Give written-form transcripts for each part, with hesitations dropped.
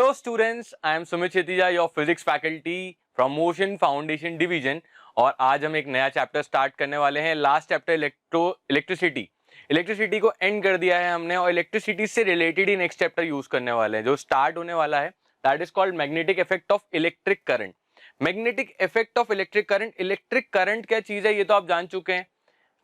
Hello students, I am Sumit Chetija, your physics faculty from Motion Foundation Division। और आज हम एक नया चैप्टर स्टार्ट करने वाले हैं। लास्ट चैप्टर इलेक्ट्रिसिटी को एंड कर दिया है हमने और इलेक्ट्रिसिटी से रिलेटेड ही नेक्स्ट चैप्टर यूज करने वाले हैं जो स्टार्ट होने वाला है। That is called magnetic effect of electric current. Magnetic effect of electric current. Electric current क्या चीज है ये तो आप जान चुके हैं।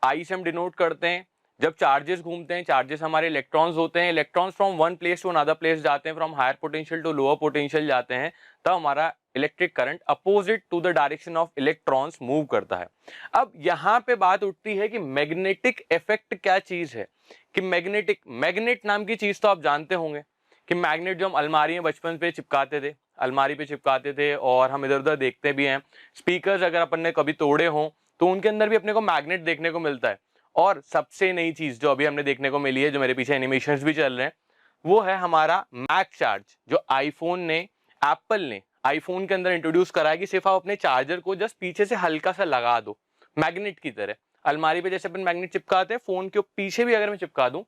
आई से हम डिनोट करते हैं। जब चार्जेस घूमते हैं, चार्जेस हमारे इलेक्ट्रॉन्स होते हैं, electrons from one place to another place जाते हैं, from higher potential to lower potential जाते हैं, तब हमारा electric current opposite to the direction of electrons move करता है। अब यहाँ पे बात उठती है कि मैग्नेटिक इफेक्ट क्या चीज है। कि मैग्नेट नाम की चीज तो आप जानते होंगे कि मैग्नेट जो हम अलमारी में बचपन पे चिपकाते थे, अलमारी पे चिपकाते थे और हम इधर उधर देखते भी हैं। स्पीकर्स अगर अपन ने कभी तोड़े हों तो उनके अंदर भी अपने को मैग्नेट देखने को मिलता है। और सबसे नई चीज जो अभी हमने देखने को मिली है, जो मेरे पीछे एनिमेशंस भी चल रहे हैं, वो है हमारा मैग चार्ज, जो एप्पल ने आईफोन के अंदर इंट्रोड्यूस करा है कि सिर्फ आप अपने चार्जर को जस्ट पीछे से हल्का सा लगा दो, मैग्नेट की तरह। अलमारी पे जैसे अपन मैग्नेट चिपकाते हैं, फोन के पीछे भी अगर मैं चिपका दूं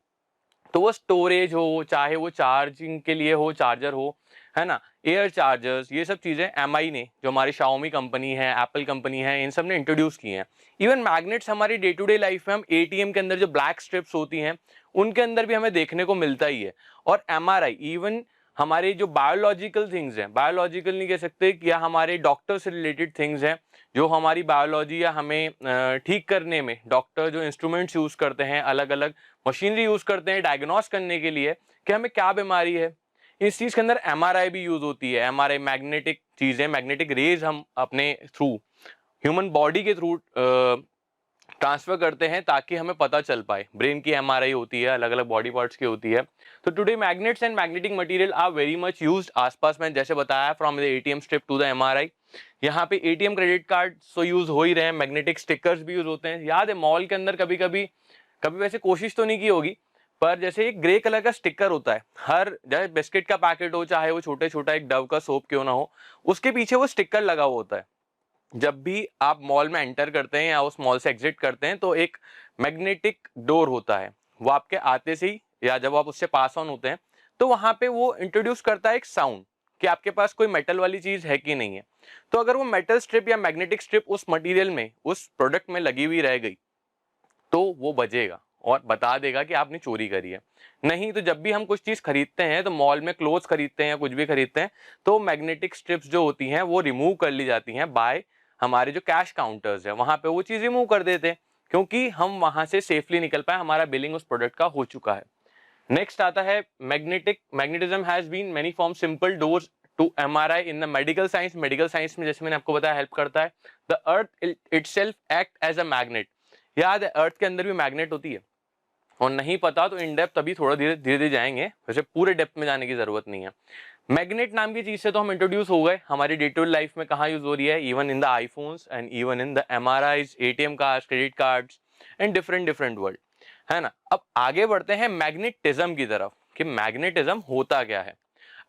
तो वो स्टोरेज हो, चाहे वो चार्जिंग के लिए हो, चार्जर हो, है ना, एयर चार्जर्स, ये सब चीजें एमआई ने, जो हमारी शाओमी कंपनी है, एप्पल कंपनी है, इन सब ने इंट्रोड्यूस की हैं। इवन मैग्नेट्स हमारी डे टू डे लाइफ में हम एटीएम के अंदर जो ब्लैक स्ट्रिप्स होती हैं उनके अंदर भी हमें देखने को मिलता ही है। और एमआरआई, इवन हमारे जो बायोलॉजिकल थिंग्स हैं, बायोलॉजिकल नहीं कह सकते, या हमारे डॉक्टर से रिलेटेड थिंग्स हैं, जो हमारी बायोलॉजी या हमें ठीक करने में डॉक्टर जो इंस्ट्रूमेंट्स यूज करते हैं, अलग अलग मशीनरी यूज करते हैं डायग्नोस करने के लिए कि हमें क्या बीमारी है, इस चीज के अंदर एमआरआई भी यूज होती है। एमआरआई मैग्नेटिक चीजें, मैग्नेटिक रेज हम अपने थ्रू ह्यूमन बॉडी के थ्रू ट्रांसफर करते हैं ताकि हमें पता चल पाए। ब्रेन की एमआरआई होती है, अलग अलग बॉडी पार्ट्स की होती है। तो today magnets and magnetic material are very much used. आसपास में जैसे बताया, from the ATM strip to the MRI. यहाँ पे एटीएम क्रेडिट कार्ड तो यूज हो ही रहे हैं, मैग्नेटिक स्टिकर्स भी यूज होते हैं। याद है मॉल के अंदर कभी कभी वैसे कोशिश तो नहीं की होगी, पर जैसे एक ग्रे कलर का स्टिकर होता है, हर जैसे बिस्किट का पैकेट हो, चाहे वो छोटे छोटा एक डव का सोप क्यों ना हो, उसके पीछे वो स्टिकर लगा हुआ होता है। जब भी आप मॉल में एंटर करते हैं या उस मॉल से एग्जिट करते हैं तो एक मैग्नेटिक डोर होता है, वो आपके आते से ही या जब आप उससे पास ऑन होते हैं तो वहां पे वो इंट्रोड्यूस करता है एक साउंड कि आपके पास कोई मेटल वाली चीज है कि नहीं है। तो अगर वो मेटल स्ट्रिप या मैग्नेटिक स्ट्रिप उस मटेरियल में, उस प्रोडक्ट में लगी हुई रह गई तो वो बजेगा और बता देगा कि आपने चोरी करी है। नहीं तो जब भी हम कुछ चीज खरीदते हैं, तो मॉल में क्लोथ्स खरीदते हैं या कुछ भी खरीदते हैं, तो मैग्नेटिक स्ट्रिप्स जो होती हैं वो रिमूव कर ली जाती हैं बाय हमारे जो कैश काउंटर्स है, वहां पे वो चीज रिमूव कर देते हैं क्योंकि हम वहां से सेफली निकल पाए, हमारा बिलिंग उस प्रोडक्ट का हो चुका है। नेक्स्ट आता है magnetism has been many form, simple doors to MRI in the medical science. Medical science में जैसे मैंने आपको बताया हेल्प करता है। The earth itself act as a magnet. याद है अर्थ के अंदर भी मैग्नेट होती है, और नहीं पता तो इन डेप्थ अभी थोड़ा धीरे धीरे जाएंगे, वैसे पूरे डेप्थ में जाने की जरूरत नहीं है। मैग्नेट नाम की चीज से तो हम इंट्रोड्यूस हो गए, हमारी डे टू डे लाइफ में कहाँ यूज हो रही है, even in the iPhones and even in the MRIs, ATM cards, credit cards and different world, है ना। अब आगे बढ़ते हैं मैग्नेटिज्म की तरफ कि मैग्नेटिज्म होता क्या है।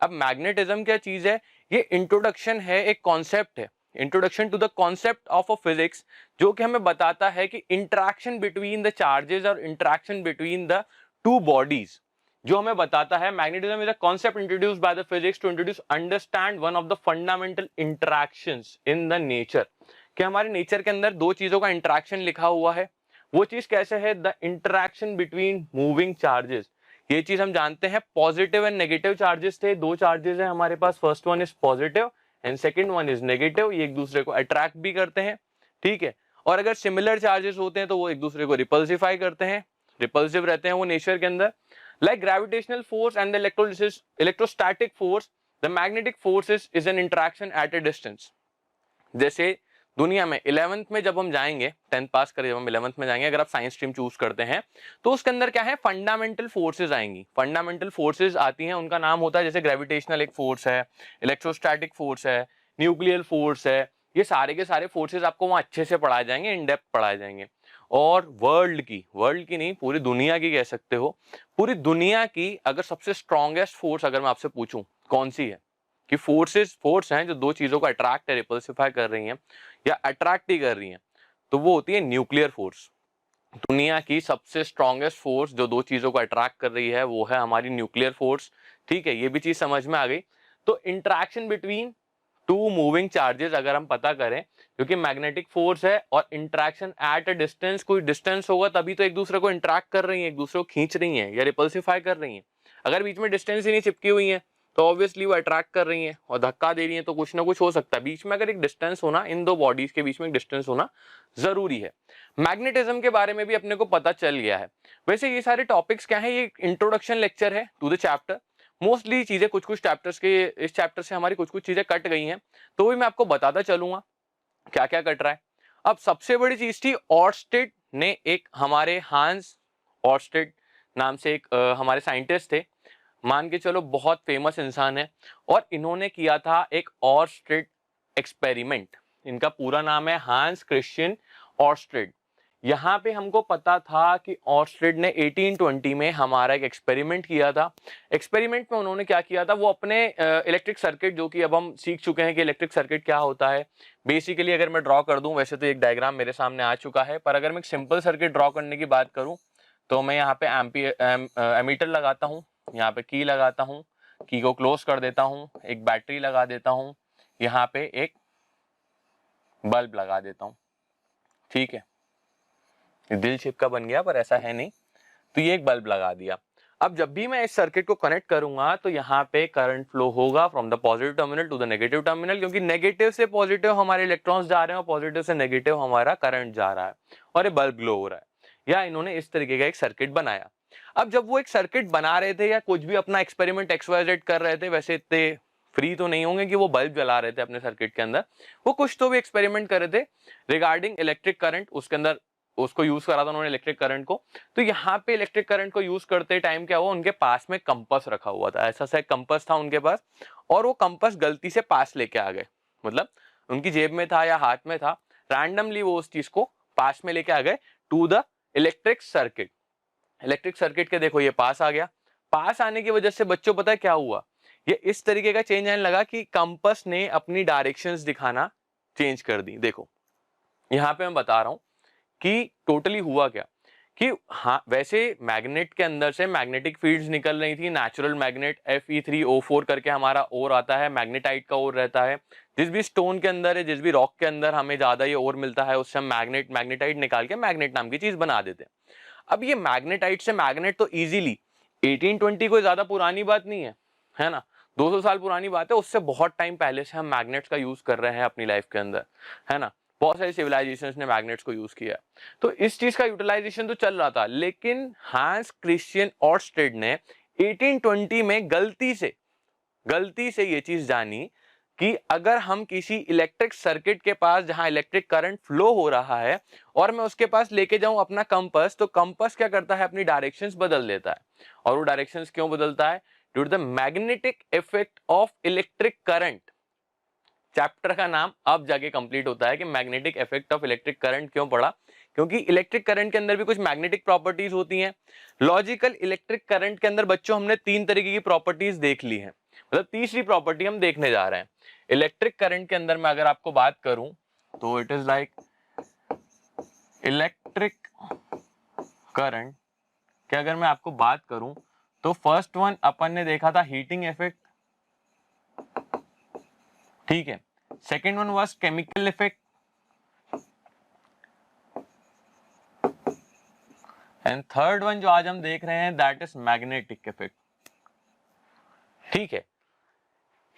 अब मैग्नेटिज्म क्या चीज है, ये इंट्रोडक्शन है, एक कॉन्सेप्ट है, introduction to the concept of a physics, जो कि हमें बताता है कि इंटरेक्शन बिटवीन द चार्जेस और interaction between the two bodies, जो हमें बताता है magnetism is a concept introduced by the physics to introduce understand one of the fundamental interactions in the nature. कि हमारे नेचर के अंदर दो चीजों का इंटरेक्शन लिखा हुआ है, वो चीज कैसे है, the interaction between moving charges. ये चीज हम जानते हैं, पॉजिटिव एंड नेगेटिव चार्जेस थे, दो चार्जेस है हमारे पास, first one is positive and second one is negative. ये एक दूसरे को अट्रैक्ट भी करते हैं, ठीक है। और अगर सिमिलर चार्जेस होते हैं तो वो एक दूसरे को रिपल्सिफाई करते हैं, रिपल्सिव रहते हैं वो नेचर के अंदर। Like gravitational force and the electrostatic force, the magnetic force is an interaction at a distance. जैसे दुनिया में 11th में जब हम जाएंगे, 10th पास करें जब हम 11th में जाएंगे, अगर आप साइंस स्ट्रीम चूज करते हैं तो उसके अंदर क्या है, फंडामेंटल फोर्सेस आएंगी। फंडामेंटल फोर्सेस आती हैं, उनका नाम होता है जैसे ग्रेविटेशनल एक फोर्स है, इलेक्ट्रोस्टैटिक फोर्स है, न्यूक्लियर फोर्स है। ये सारे के सारे फोर्सेस आपको वहां अच्छे से पढ़ाए जाएंगे, इन डेप्थ पढ़ाए जाएंगे। और वर्ल्ड की नहीं, पूरी दुनिया की कह सकते हो, पूरी दुनिया की अगर सबसे स्ट्रॉन्गेस्ट फोर्स अगर मैं आपसे पूछूं कौन सी है, कि फोर्स हैं जो दो चीजों को अट्रैक्ट या रिपल्सिफाई कर रही हैं या अट्रैक्ट ही कर रही हैं, तो वो होती है न्यूक्लियर फोर्स। दुनिया की सबसे स्ट्रॉन्गेस्ट फोर्स जो दो चीजों को अट्रैक्ट कर रही है वो है हमारी न्यूक्लियर फोर्स, ठीक है। ये भी चीज समझ में आ गई। तो interaction between two moving charges अगर हम पता करें, क्योंकि मैग्नेटिक फोर्स है और इंटरेक्शन एट अ डिस्टेंस, कोई डिस्टेंस होगा तभी तो एक दूसरे को इंटरेक्ट कर रही है, एक दूसरे को खींच रही है या रिपल्सिफाई कर रही है। अगर बीच में डिस्टेंस ही नहीं चिपकी हुई है तो ऑब्वियसली वो अट्रैक्ट कर रही है और धक्का दे रही है, तो कुछ ना कुछ हो सकता है। बीच में अगर एक डिस्टेंस होना, इन दो बॉडीज के बीच में एक डिस्टेंस होना जरूरी है। मैग्नेटिज्म के बारे में भी अपने को पता चल गया है। वैसे ये सारे टॉपिक्स क्या है, ये इंट्रोडक्शन लेक्चर है टू द चैप्टर। मोस्टली चीजें कुछ कुछ चैप्टर्स के, इस चैप्टर से हमारी कुछ कुछ चीजें कट गई हैं, तो भी मैं आपको बताता चलूंगा क्या क्या कट रहा है। अब सबसे बड़ी चीज थी, ऑर्स्टेड ने एक, हमारे हांस ऑर्स्टेड नाम से एक हमारे साइंटिस्ट थे, मान के चलो बहुत फेमस इंसान है, और इन्होंने किया था एक ऑर्स्टेड एक्सपेरिमेंट। इनका पूरा नाम है हांस क्रिश्चियन ऑर्स्टेड। यहाँ पे हमको पता था कि ऑर्स्टेड ने 1820 में हमारा एक एक्सपेरिमेंट किया था। एक्सपेरिमेंट में उन्होंने क्या किया था, वो अपने इलेक्ट्रिक सर्किट, जो कि अब हम सीख चुके हैं कि इलेक्ट्रिक सर्किट क्या होता है बेसिकली, अगर मैं ड्रॉ कर दूं, वैसे तो एक डायग्राम मेरे सामने आ चुका है, पर अगर मैं एक सिंपल सर्किट ड्रॉ करने की बात करूं तो मैं यहाँ पे एमीटर लगाता हूँ, यहाँ पे की लगाता हूँ, की को क्लोज कर देता हूँ, एक बैटरी लगा देता हूँ, यहाँ पे एक बल्ब लगा देता हूँ। ठीक है, दिल शेप का बन गया पर ऐसा है नहीं, तो ये एक बल्ब लगा दिया। अब जब भी मैं इस सर्किट को कनेक्ट करूंगा तो यहाँ पे करंट फ्लो होगा from the positive terminal to the negative terminal, क्योंकि नेगेटिव से पॉजिटिव हमारे इलेक्ट्रॉन्स जा रहे हैं और पॉजिटिव से नेगेटिव हमारा करंट जा रहा है, और ये बल्ब ग्लो हो रहा है। या इन्होंने इस तरीके का एक सर्किट बनाया। अब जब वो एक सर्किट बना रहे थे या कुछ भी अपना एक्सपेरिमेंट XYZ कर रहे थे, वैसे इतने फ्री तो नहीं होंगे कि वो बल्ब जला रहे थे अपने सर्किट के अंदर, वो कुछ तो भी एक्सपेरिमेंट कर रहे थे रिगार्डिंग इलेक्ट्रिक करंट, उसके अंदर उसको यूज करा था उन्होंने इलेक्ट्रिक करंट को। तो यहाँ पे इलेक्ट्रिक करंट को यूज करते टाइम क्या हुआ, उनके पास में कंपास रखा हुआ था, ऐसा सा एक कंपास था उनके पास, और वो कंपास गलती से पास लेके आ गए, मतलब उनकी जेब में था या हाथ में था, रैंडमली वो उस चीज को पास में लेके आ गए to the electric circuit. Electric circuit के देखो ये पास आ गया, पास आने की वजह से बच्चों पता है क्या हुआ, ये इस तरीके का चेंज आने लगा कि कंपास ने अपनी डायरेक्शंस दिखाना चेंज कर दी। देखो यहाँ पे मैं बता रहा हूं कि टोटली हुआ क्या, कि हाँ वैसे मैग्नेट के अंदर से मैग्नेटिक फील्ड्स निकल रही थी, नेचुरल मैग्नेट Fe3O4 करके हमारा ओर आता है, मैग्नेटाइट का ओर रहता है। जिस भी स्टोन के अंदर है, जिस भी रॉक के अंदर हमें ज्यादा ये ओर मिलता है, उससे हम मैग्नेटाइट निकाल के मैग्नेट नाम की चीज बना देते हैं। अब ये मैग्नेटाइट से मैग्नेट तो इजीली 1820 कोई ज्यादा पुरानी बात नहीं है ना, 200 साल पुरानी बात है, उससे बहुत टाइम पहले से हम मैग्नेट्स का यूज कर रहे हैं अपनी लाइफ के अंदर, है ना। बहुत सारी सिविलाइजेशंस ने मैग्नेट्स को यूज किया, तो इस चीज का यूटिलाइजेशन तो चल रहा था। लेकिन हांस क्रिश्चियन ऑर्स्टेड ने 1820 में गलती से ये चीज जानी कि अगर हम किसी इलेक्ट्रिक सर्किट के पास, जहां इलेक्ट्रिक करंट फ्लो हो रहा है, और मैं उसके पास लेके जाऊं अपना कंपास, तो कंपास क्या करता है, अपनी डायरेक्शंस बदल देता है। और वो डायरेक्शंस क्यों बदलता है, due to the magnetic effect of electric current. Chapter का नाम अब जाके कंप्लीट होता है कि magnetic effect of electric current क्यों पड़ा, क्योंकि इलेक्ट्रिक करंट के अंदर भी कुछ मैग्नेटिक प्रॉपर्टीज होती हैं। लॉजिकल इलेक्ट्रिक करंट के अंदर बच्चों हमने 3 तरीके की प्रॉपर्टीज देख ली हैं, मतलब तीसरी प्रॉपर्टी हम देखने जा रहे हैं। इलेक्ट्रिक करंट के अंदर मैं अगर आपको बात करूं तो it is like electric current कि अगर मैं आपको बात करूं तो फर्स्ट वन अपन ने देखा था हीटिंग इफेक्ट, ठीक है। Second one was chemical effect, and third one जो आज हम देख रहे हैं दैट इज मैग्नेटिक इफेक्ट, ठीक है।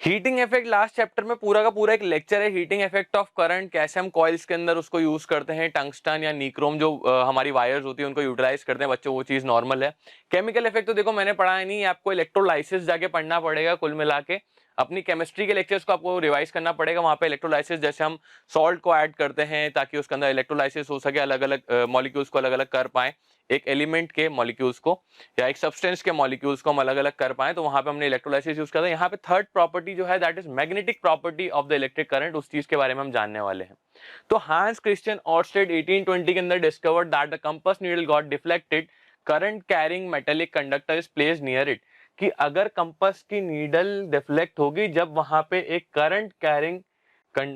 हीटिंग इफेक्ट लास्ट चैप्टर में पूरा का पूरा एक लेक्चर है, हीटिंग इफेक्ट ऑफ करंट, कैसे हम कॉइल्स के अंदर उसको यूज करते हैं, टंगस्टन या निक्रोम जो हमारी वायर्स होती है उनको यूटिलाइज करते हैं बच्चों, वो चीज नॉर्मल है। केमिकल इफेक्ट तो देखो मैंने पढ़ा है नहीं, आपको इलेक्ट्रोलाइसिस जाके पढ़ना पड़ेगा, कुल मिला के अपनी केमिस्ट्री के लेक्चर्स को आपको रिवाइज करना पड़ेगा। वहां पे इलेक्ट्रोलाइसिस जैसे हम सॉल्ट को ऐड करते हैं ताकि उसके अंदर इलेक्ट्रोलाइसिस हो सके, अलग अलग मॉलिक्यूल्स को अलग अलग कर पाए, एक एलिमेंट के मॉलिक्यूल्स को या एक सब्सटेंस के मॉलिक्यूल्स को हम अलग अलग कर पाए, तो वहां पे हमने इलेक्ट्रोलाइसिस यूज करते हैं। यहाँ पे थर्ड प्रॉपर्टी जो है that is magnetic property of the electric current, उस चीज के बारे में हम जानने वाले हैं। तो हांस क्रिश्चियन ऑर्स्टेड 1820 के अंदर discovered that the compass needle got deflected, current carrying metallic conductor is placed near it, कि अगर कंपास की नीडल डिफ्लेक्ट होगी जब वहां पे एक करंट कैरिंग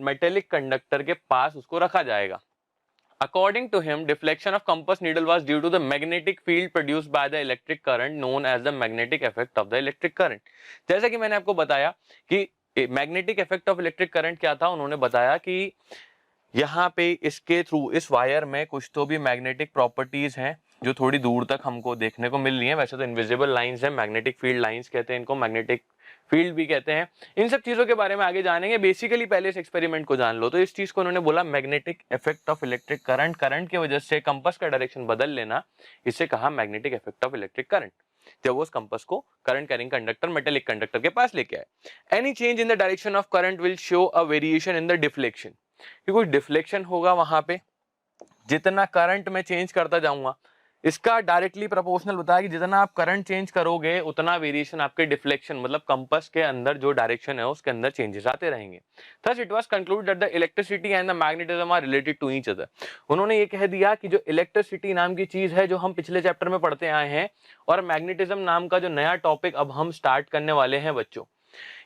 मेटेलिक कंडक्टर के पास उसको रखा जाएगा। According to him, deflection of compass needle was due to the magnetic field produced by the electric current known as the magnetic effect of the electric current. जैसा कि मैंने आपको बताया कि magnetic effect of electric current क्या था, उन्होंने बताया कि यहाँ पे इसके थ्रू इस वायर में कुछ तो भी मैग्नेटिक प्रॉपर्टीज हैं जो थोड़ी दूर तक हमको देखने को मिल रही है। वैसे तो इनविजिबल लाइंस है, मैग्नेटिक फील्ड लाइंस कहते हैं इनको, मैग्नेटिक फील्ड भी कहते हैं। इन सब चीजों के बारे में आगे जानेंगे, बेसिकली पहले इस एक्सपेरिमेंट को जान लो। तो इस चीज को उन्होंने बोला magnetic effect of electric current, current की वजह से कंपास का डायरेक्शन बदल लेना, इसे कहा magnetic effect of electric current. जब वो उस कंपास को current carrying conductor, metallic conductor के पास लेके आए। Any change in the direction of current will show a variation in the deflection, कि कोई डिफ्लेक्शन होगा वहां पे, जितना करंट में चेंज करता जाऊंगा इसका डायरेक्टली प्रोपोर्शनल बताया कि जितना आप करंट चेंज करोगे उतना वेरिएशन आपके डिफ्लेक्शन मतलब कंपास के अंदर जो डायरेक्शन है उसके अंदर चेंजेस आते रहेंगे। Thus it was concluded that the electricity and the magnetism are related to each other. उन्होंने ये कह दिया कि जो इलेक्ट्रिसिटी नाम की चीज है जो हम पिछले चैप्टर में पढ़ते आए हैं, और मैग्नेटिज्म नाम का जो नया टॉपिक अब हम स्टार्ट करने वाले हैं बच्चों,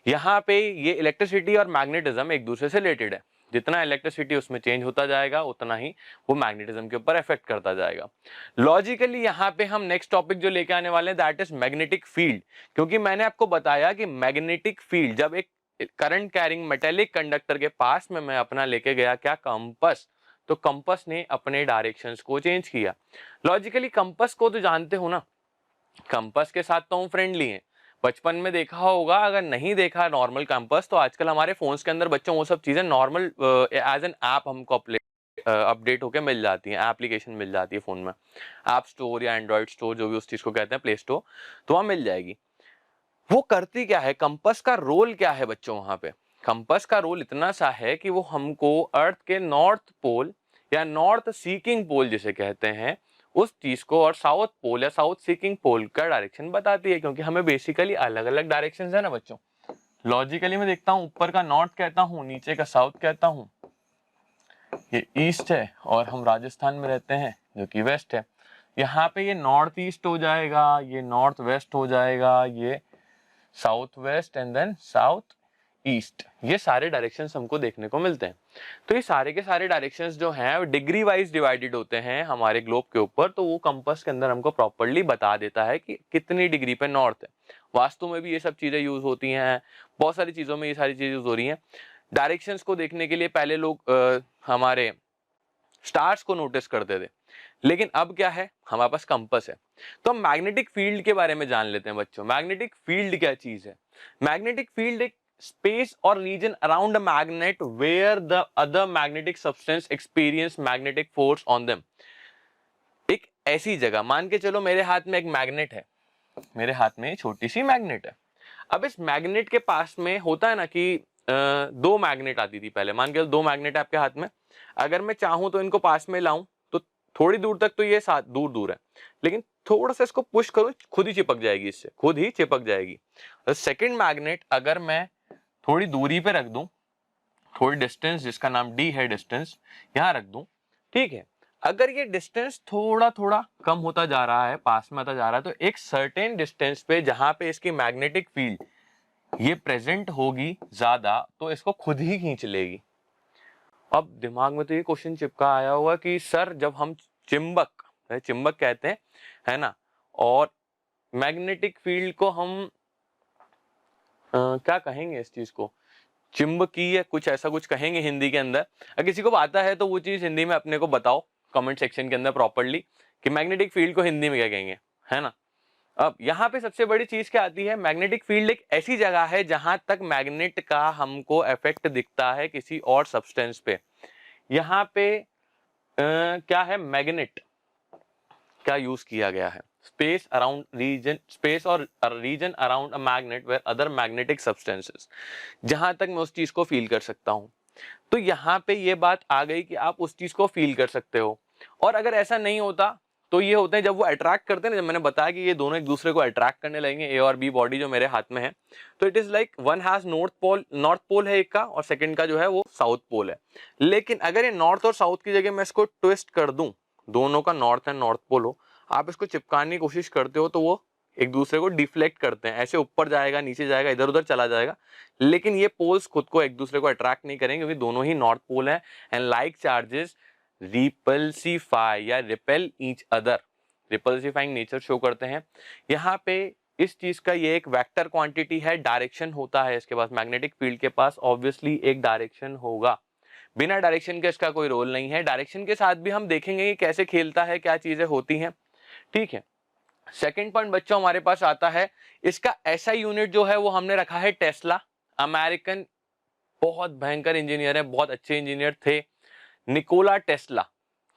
यहाँ पे ये इलेक्ट्रिसिटी और मैग्नेटिज्म एक दूसरे से रिलेटेड है। जितना इलेक्ट्रिसिटी उसमें चेंज होता जाएगा उतना ही वो मैग्नेटिज्म के ऊपर इफेक्ट करता जाएगा। लॉजिकली यहाँ पे हम नेक्स्ट टॉपिक जो लेके आने वाले हैं दैट इज मैग्नेटिक फील्ड, क्योंकि मैंने आपको बताया कि मैग्नेटिक फील्ड जब एक करंट कैरिंग मेटेलिक कंडक्टर के पास में मैं अपना लेके गया क्या कंपास, तो कंपास ने अपने डायरेक्शंस को चेंज किया। लॉजिकली कंपास को तो जानते हो ना, कंपास के साथ तो हम फ्रेंडली हैं, बचपन में देखा होगा। अगर नहीं देखा नॉर्मल कंपास तो आजकल हमारे फोन्स के अंदर बच्चों वो सब चीजें नॉर्मल एज एन ऐप हमको अपडेट होके मिल जाती है, एप्लीकेशन मिल जाती है फोन में, ऐप स्टोर या एंड्रॉइड स्टोर जो भी उस चीज को कहते हैं, प्ले स्टोर, तो वहां मिल जाएगी। वो करती क्या है, कंपास का रोल क्या है बच्चों वहां पे? कंपास का रोल इतना सा है कि वो हमको अर्थ के नॉर्थ पोल या नॉर्थ सीकिंग पोल जिसे कहते हैं उस चीज को, और साउथ पोल या साउथ सीकिंग पोल का डायरेक्शन बताती है, क्योंकि हमें बेसिकली अलग अलग डायरेक्शंस है ना बच्चों। लॉजिकली मैं देखता हूँ ऊपर का नॉर्थ कहता हूँ, नीचे का साउथ कहता हूँ, ये ईस्ट है, और हम राजस्थान में रहते हैं जो कि वेस्ट है। यहाँ पे ये नॉर्थ ईस्ट हो जाएगा, ये नॉर्थ वेस्ट हो जाएगा, ये south west and then south east, ये सारे डायरेक्शंस हमको देखने को मिलते हैं। तो ये सारे के सारे डायरेक्शंस जो हैं डिग्री वाइज डिवाइडेड होते हैं हमारे ग्लोब के ऊपर, तो वो कंपास के अंदर हमको प्रॉपर्ली बता देता है कि कितनी डिग्री पे नॉर्थ है। वास्तु में भी ये सब चीजें यूज होती हैं, बहुत सारी चीजों में ये सारी चीजें यूज हो रही हैं। डायरेक्शंस को देखने के लिए पहले लोग हमारे स्टार्स को नोटिस करते थे, लेकिन अब क्या है, हमारे पास कंपास है। तो हम मैग्नेटिक फील्ड के बारे में जान लेते हैं बच्चों। मैग्नेटिक फील्ड क्या चीज है? मैग्नेटिक फील्ड एक स्पेस और region around a magnet where the other magnetic substance experience magnetic force on them. एक ऐसी जगह, मान के चलो मेरे हाथ में एक मैग्नेट है, मेरे हाथ में छोटी सी मैग्नेट है। अब इस मैग्नेट के पास में होता है ना कि दो मैग्नेट आती थी पहले, मान के दो मैग्नेट है आपके हाथ में, अगर मैं चाहूं तो इनको पास में लाऊं तो थोड़ी दूर तक तो ये साथ दूर दूर है, लेकिन थोड़ा सा इसको पुश करूं खुद ही चिपक जाएगी, इससे खुद ही चिपक जाएगी। सेकंड मैग्नेट अगर मैं थोड़ी दूरी पे रख दूं, थोड़ी डिस्टेंस जिसका नाम डी है डिस्टेंस, यहां रख दूं, ठीक है। अगर ये डिस्टेंस थोड़ा थोड़ा कम होता जा रहा है, पास में आता जा रहा है, तो एक सर्टेन डिस्टेंस पे जहां पे इसकी मैग्नेटिक फील्ड ये प्रेजेंट होगी ज्यादा, तो इसको खुद ही खींच लेगी। अब दिमाग में तो ये क्वेश्चन चिपका आया होगा कि सर जब हम चुंबक, चुंबक कहते हैं है ना, और मैग्नेटिक फील्ड को हम क्या कहेंगे, इस चीज को चुंबकीय कुछ ऐसा कुछ कहेंगे हिंदी के अंदर। अगर किसी को आता है तो वो चीज हिंदी में अपने को बताओ कमेंट सेक्शन के अंदर प्रॉपर्ली कि मैग्नेटिक फील्ड को हिंदी में क्या कहेंगे, है ना। अब यहाँ पे सबसे बड़ी चीज क्या आती है, मैग्नेटिक फील्ड एक ऐसी जगह है जहां तक मैग्नेट का हमको इफेक्ट दिखता है किसी और सब्सटेंस पे। यहाँ पे क्या है, मैग्नेट क्या यूज किया गया है, स्पेस अराउंड रीजन, स्पेस और region around a magnet where other magnetic substances, जहां तक मैं उस चीज को फील कर सकता हूं। तो यहाँ पे ये बात आ गई कि आप उस चीज को फील कर सकते हो। और अगर ऐसा नहीं होता तो ये होते हैं जब वो अट्रैक्ट करते हैं ना, जब मैंने बताया कि ये दोनों एक दूसरे को अट्रैक्ट करने लगेंगे, ए और बी बॉडी जो मेरे हाथ में है, तो it is like one has north pole है एक का, और सेकंड का जो है वो साउथ पोल है। लेकिन अगर ये नॉर्थ और साउथ की जगह मैं इसको ट्विस्ट कर दूं, दोनों का नॉर्थ एंड नॉर्थ पोल हो, आप इसको चिपकाने की कोशिश करते हो तो वो एक दूसरे को डिफ्लेक्ट करते हैं, ऐसे ऊपर जाएगा नीचे जाएगा इधर उधर चला जाएगा, लेकिन ये पोल्स खुद को एक दूसरे को अट्रैक्ट नहीं करेंगे क्योंकि दोनों ही नॉर्थ पोल है। एंड लाइक चार्जेस रिपल्सिफाई या repel each other, repulsifying nature show करते हैं। यहाँ पे इस चीज का ये एक वेक्टर क्वांटिटी है, डायरेक्शन होता है इसके पास, मैग्नेटिक फील्ड के पास ऑब्वियसली एक डायरेक्शन होगा, बिना डायरेक्शन के इसका कोई रोल नहीं है। डायरेक्शन के साथ भी हम देखेंगे कि कैसे खेलता है, क्या चीजें होती हैं, ठीक है। सेकंड पॉइंट बच्चों हमारे पास आता है, इसका एसआई यूनिट जो है वो हमने रखा है टेस्ला। अमेरिकन बहुत भयंकर इंजीनियर है, बहुत अच्छे इंजीनियर थे, निकोला टेस्ला,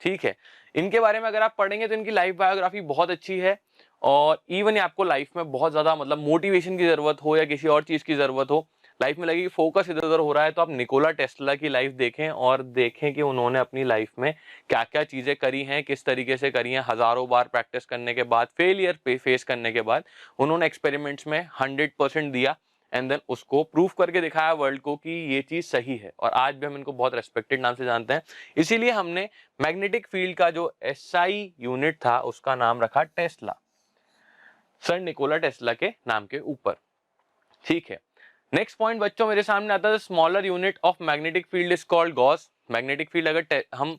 ठीक है। इनके बारे में अगर आप पढ़ेंगे तो इनकी लाइफ बायोग्राफी बहुत अच्छी है, और इवन आपको लाइफ में बहुत ज्यादा मतलब मोटिवेशन की जरूरत हो या किसी और चीज की जरूरत हो, लाइफ में लगे कि फोकस इधर उधर हो रहा है, तो आप निकोला टेस्ला की लाइफ देखें और देखें कि उन्होंने अपनी लाइफ में क्या क्या चीजें करी हैं, किस तरीके से करी हैं। हजारों बार प्रैक्टिस करने के बाद, फेलियर फेस करने के बाद उन्होंने एक्सपेरिमेंट्स में 100% दिया एंड देन उसको प्रूफ करके दिखाया वर्ल्ड को कि ये चीज सही है, और आज भी हम इनको बहुत रेस्पेक्टेड नाम से जानते हैं। इसीलिए हमने मैग्नेटिक फील्ड का जो एसआई यूनिट था उसका नाम रखा टेस्ला, सर निकोला टेस्ला के नाम के ऊपर, ठीक है। नेक्स्ट पॉइंट बच्चों मेरे सामने आता है, smaller unit of magnetic field is called Gauss. Magnetic field अगर हम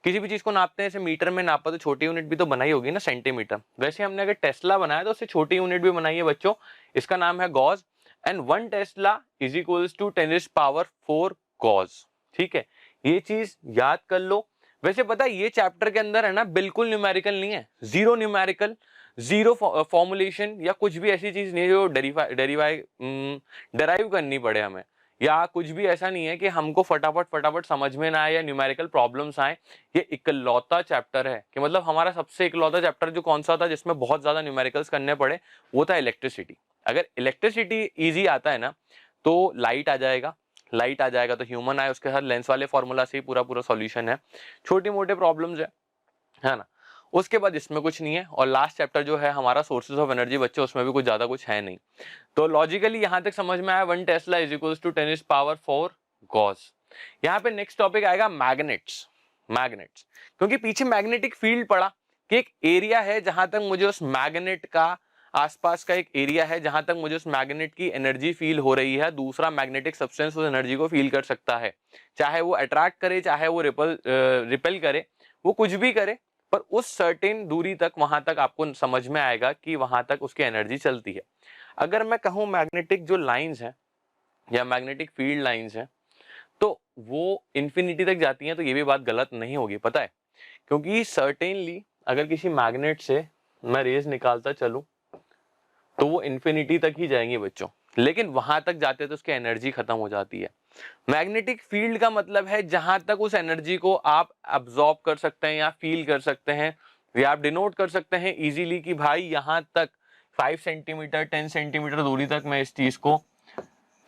किसी भी चीज को नापते हैं, जैसे मीटर में नापा तो छोटी यूनिट भी तो बनाई होगी ना, सेंटीमीटर, वैसे हमने अगर टेस्ला बनाया तो उससे छोटी यूनिट भी बनाई है बच्चों, इसका नाम है gauss, and 1 tesla is equals to 10⁻⁴ gauss, ठीक है। ये चीज याद कर लो। वैसे पता है ये चैप्टर के अंदर है ना बिल्कुल न्यूमेरिकल नहीं है, जीरो न्यूमेरिकल, जीरो फॉर्मुलेशन या कुछ भी ऐसी चीज नहीं जो डेराइव करनी पड़े हमें, या कुछ भी ऐसा नहीं है कि हमको फटाफट समझ में ना आए या न्यूमेरिकल प्रॉब्लम्स आए। ये इकलौता चैप्टर है कि मतलब हमारा सबसे इकलौता चैप्टर जो कौन सा था जिसमें बहुत ज्यादा न्यूमेरिकल्स करने पड़े, वो था इलेक्ट्रिसिटी। अगर इलेक्ट्रिसिटी इजी आता है ना तो लाइट आ जाएगा, लाइट आ जाएगा तो ह्यूमन आए, उसके साथ लेंस वाले फॉर्मूला से ही पूरा सॉल्यूशन है, छोटी मोटे प्रॉब्लम्स है ना। उसके बाद इसमें कुछ नहीं है, और लास्ट चैप्टर जो है हमारा सोर्सेज ऑफ एनर्जी बच्चे, उसमें भी कुछ ज्यादा कुछ है नहीं। तो लॉजिकली यहां तक समझ में आया 1 tesla is equals to 10⁻⁴ gauss. यहाँ पे नेक्स्ट टॉपिक आएगा मैग्नेट्स। मैग्नेट्स क्योंकि पीछे मैग्नेटिक फील्ड पड़ा कि एक एरिया है जहां तक मुझे उस मैग्नेट का आसपास का एक एरिया है जहां तक मुझे उस मैग्नेट की एनर्जी फील हो रही है, दूसरा मैग्नेटिक सब्सटेंस उस एनर्जी को फील कर सकता है, चाहे वो अट्रैक्ट करे चाहे वो रिपेल करे, वो कुछ भी करे, पर उस सर्टेन दूरी तक, वहां तक आपको समझ में आएगा कि वहां तक उसकी एनर्जी चलती है। अगर मैं कहूं मैग्नेटिक जो लाइंस हैं या मैग्नेटिक फील्ड लाइंस हैं तो वो इंफिनिटी तक जाती हैं, तो ये भी बात गलत नहीं होगी, पता है, क्योंकि सर्टेनली अगर किसी मैग्नेट से मैं रेज निकालता चलूं तो वो इंफिनिटी तक ही जाएंगी बच्चों, लेकिन वहां तक जाते तो उसकी एनर्जी खत्म हो जाती है। मैग्नेटिक फील्ड का मतलब है जहां तक उस एनर्जी को आप अब्सॉर्ब कर सकते हैं या फील कर सकते हैं, या आप डिनोट कर सकते हैं इजीली कि भाई यहां तक 5 सेंटीमीटर 10 सेंटीमीटर दूरी तक मैं इस चीज को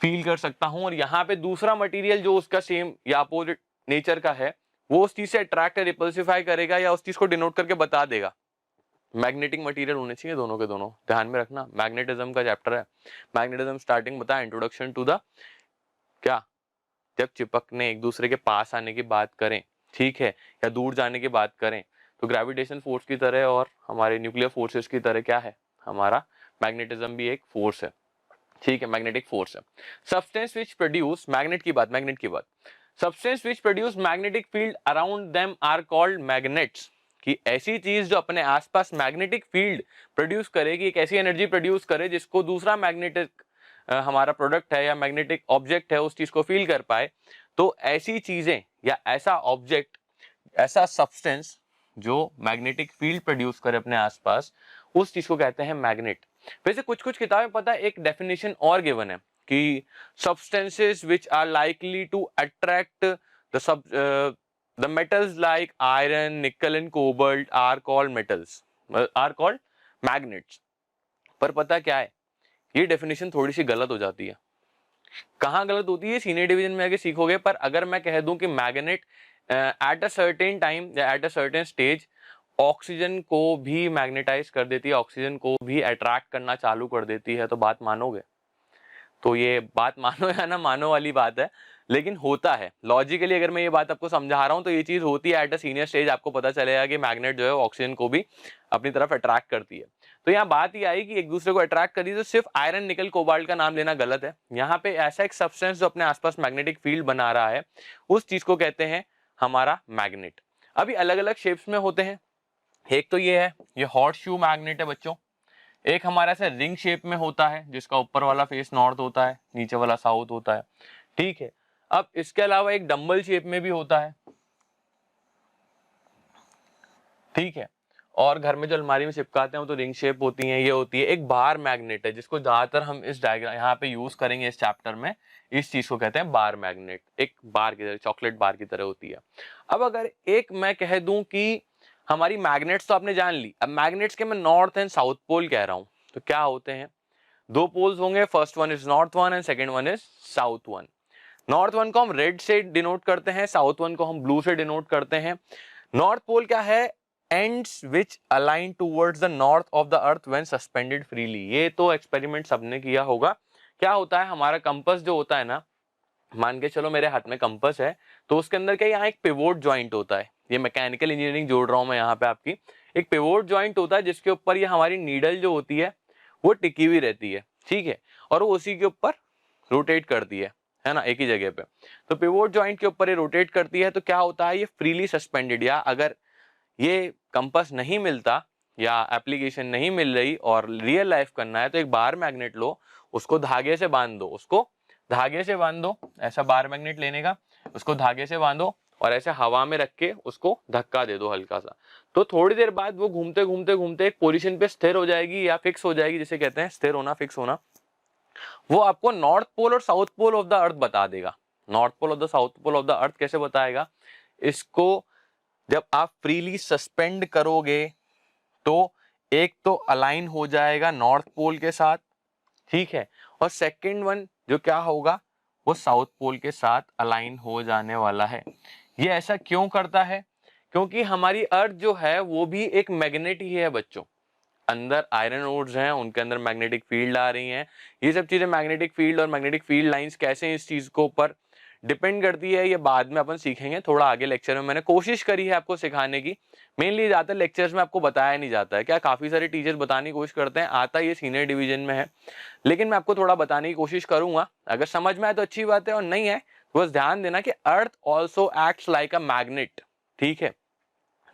फील कर सकता हूं, और यहाँ पे दूसरा मटेरियल जो उसका सेम या अपोजिट नेचर का है वो उस चीज से अट्रैक्ट रिपल्सिफाई करेगा या उस चीज को डिनोट करके बता देगा। मैग्नेटिक मटेरियल होने चाहिए दोनों के दोनों, ध्यान में रखना, मैग्नेटिज्म का चैप्टर है। मैग्नेटिज्म स्टार्टिंग बताया, इंट्रोडक्शन टू द क्या, जब चिपकने एक दूसरे के पास आने की बात करें, ठीक है, या दूर जाने की बात करें, तो ग्रेविटेशन फोर्स की तरह और हमारे न्यूक्लियर फोर्सेस की तरह क्या है, हमारा मैग्नेटिज्म भी एक फोर्स है, ठीक है, मैग्नेटिक फोर्स है। सब्सटेंस विच प्रोड्यूस, मैग्नेट की बात substance which produce magnetic field around them are called magnets, कि ऐसी चीज जो अपने आसपास मैग्नेटिक फील्ड प्रोड्यूस करेगी, एक ऐसी एनर्जी प्रोड्यूस करे जिसको दूसरा मैग्नेटिक हमारा प्रोडक्ट है या मैग्नेटिक ऑब्जेक्ट है उस चीज को फील कर पाए, तो ऐसी चीजें या ऐसा ऑब्जेक्ट, ऐसा सब्सटेंस जो मैग्नेटिक फील्ड प्रोड्यूस करे अपने आसपास, उस चीज को कहते हैं मैग्नेट। वैसे कुछ कुछ किताबें पता है एक डेफिनेशन और गिवन है कि substances which are likely to attract the metals like iron, nickel and cobalt are called magnets. पर पता क्या है, ये डेफिनेशन थोड़ी सी गलत हो जाती है। कहाँ गलत होती है सीनियर डिवीजन में आगे सीखोगे, पर अगर मैं कह दूं कि magnet at a certain time या at a certain stage oxygen को भी मैग्नेटाइज कर देती है, ऑक्सीजन को भी अट्रैक्ट करना चालू कर देती है, तो बात मानोगे? तो ये बात मानो या ना मानो वाली बात है, लेकिन होता है लॉजिकली। अगर मैं ये बात आपको समझा रहा हूं तो ये चीज होती है एट अ सीनियर स्टेज, आपको पता चलेगा कि मैग्नेट जो है ऑक्सीजन को भी अपनी तरफ अट्रैक्ट करती है। तो यहाँ बात ये आई कि एक दूसरे को अट्रैक्ट करी, तो सिर्फ आयरन, निकल, कोबाल्ट का नाम लेना गलत है। यहाँ पे ऐसा एक सब्सटेंस जो अपने आसपास मैग्नेटिक फील्ड बना रहा है, उस चीज को कहते हैं हमारा मैग्नेट। अभी अलग अलग शेप्स में होते हैं, एक तो ये है, ये हॉट शू मैग्नेट है बच्चों। एक हमारा ऐसा रिंग शेप में होता है जिसका ऊपर वाला फेस नॉर्थ होता है, नीचे वाला साउथ होता है, ठीक है। अब इसके अलावा एक डंबल शेप में भी होता है, ठीक है। और घर में जो अलमारी में चिपकाते हैं वो तो रिंग शेप होती है। ये होती है एक बार मैग्नेट है, जिसको ज्यादातर हम इस डायग्राम यहाँ पे यूज करेंगे इस चैप्टर में। इस चीज को कहते हैं बार मैग्नेट, एक बार की तरह, चॉकलेट बार की तरह होती है। अब अगर एक मैं कह दूं कि हमारी मैग्नेट्स तो आपने जान ली, अब मैग्नेट्स के मैं नॉर्थ एंड साउथ पोल कह रहा हूं, तो क्या होते हैं, दो पोल्स होंगे, first one is north one and second one is south one. North one को हम रेड से डिनोट करते हैं, साउथ वन को हम ब्लू से डिनोट करते हैं। नॉर्थ पोल क्या है, ends which align towards the north of the earth when suspended freely। ये तो एक्सपेरिमेंट सबने किया होगा। क्या होता है, हमारा कंपास जो होता है ना, मान के चलो मेरे हाथ में कंपास है, तो उसके अंदर क्या, यहाँ एक पिवोट ज्वाइंट होता है, ये मैकेनिकल इंजीनियरिंग जोड़ रहा हूं मैं यहाँ पे आपकी, एक पिवोट ज्वाइंट होता है जिसके ऊपर ये हमारी नीडल जो होती है वो टिकी हुई रहती है, ठीक है, और वो उसी के ऊपर रोटेट करती है ना, एक ही जगह पे। तो पिवोट ज्वाइंट के ऊपर ये रोटेट करती है, तो क्या होता है, ये फ्रीली सस्पेंडेड, या अगर ये कंपास नहीं मिलता या एप्लीकेशन नहीं मिल रही और रियल लाइफ करना है, तो एक बार मैग्नेट लो, उसको धागे से बांध दो, उसको धागे से बांध दो, ऐसा बार मैग्नेट लेने का, उसको धागे से बांधो और ऐसे हवा में रख के उसको धक्का दे दो हल्का सा, तो थोड़ी देर बाद वो घूमते घूमते घूमते एक पोजीशन पे स्थिर हो जाएगी या फिक्स हो जाएगी, जिसे कहते हैं स्थिर होना, फिक्स होना। वो आपको नॉर्थ पोल और south pole of the earth बता देगा। North pole of the south pole of the earth कैसे बताएगा, इसको जब आप फ्रीली सस्पेंड करोगे तो एक तो अलाइन हो जाएगा नॉर्थ पोल के साथ, ठीक है, और सेकंड वन जो क्या होगा, वो साउथ पोल के साथ अलाइन हो जाने वाला है। ये ऐसा क्यों करता है, क्योंकि हमारी अर्थ जो है वो भी एक मैग्नेट ही है बच्चों, अंदर आयरन ओर्स हैं, उनके अंदर मैग्नेटिक फील्ड आ रही हैं। ये सब चीजें मैग्नेटिक फील्ड और मैग्नेटिक फील्ड लाइंस कैसे इस चीज को ऊपर डिपेंड करती है, ये बाद में अपन सीखेंगे थोड़ा आगे लेक्चर में। मैंने कोशिश करी है आपको सिखाने की, मेनली ज्यादातर लेक्चर्स में आपको बताया नहीं जाता है, क्या काफी सारे टीचर्स बताने की कोशिश करते हैं, आता ये सीनियर डिवीजन में है, लेकिन मैं आपको थोड़ा बताने की कोशिश करूंगा। अगर समझ में आए तो अच्छी बात है, और नहीं है तो बस ध्यान देना कि earth also acts like a magnet, ठीक है।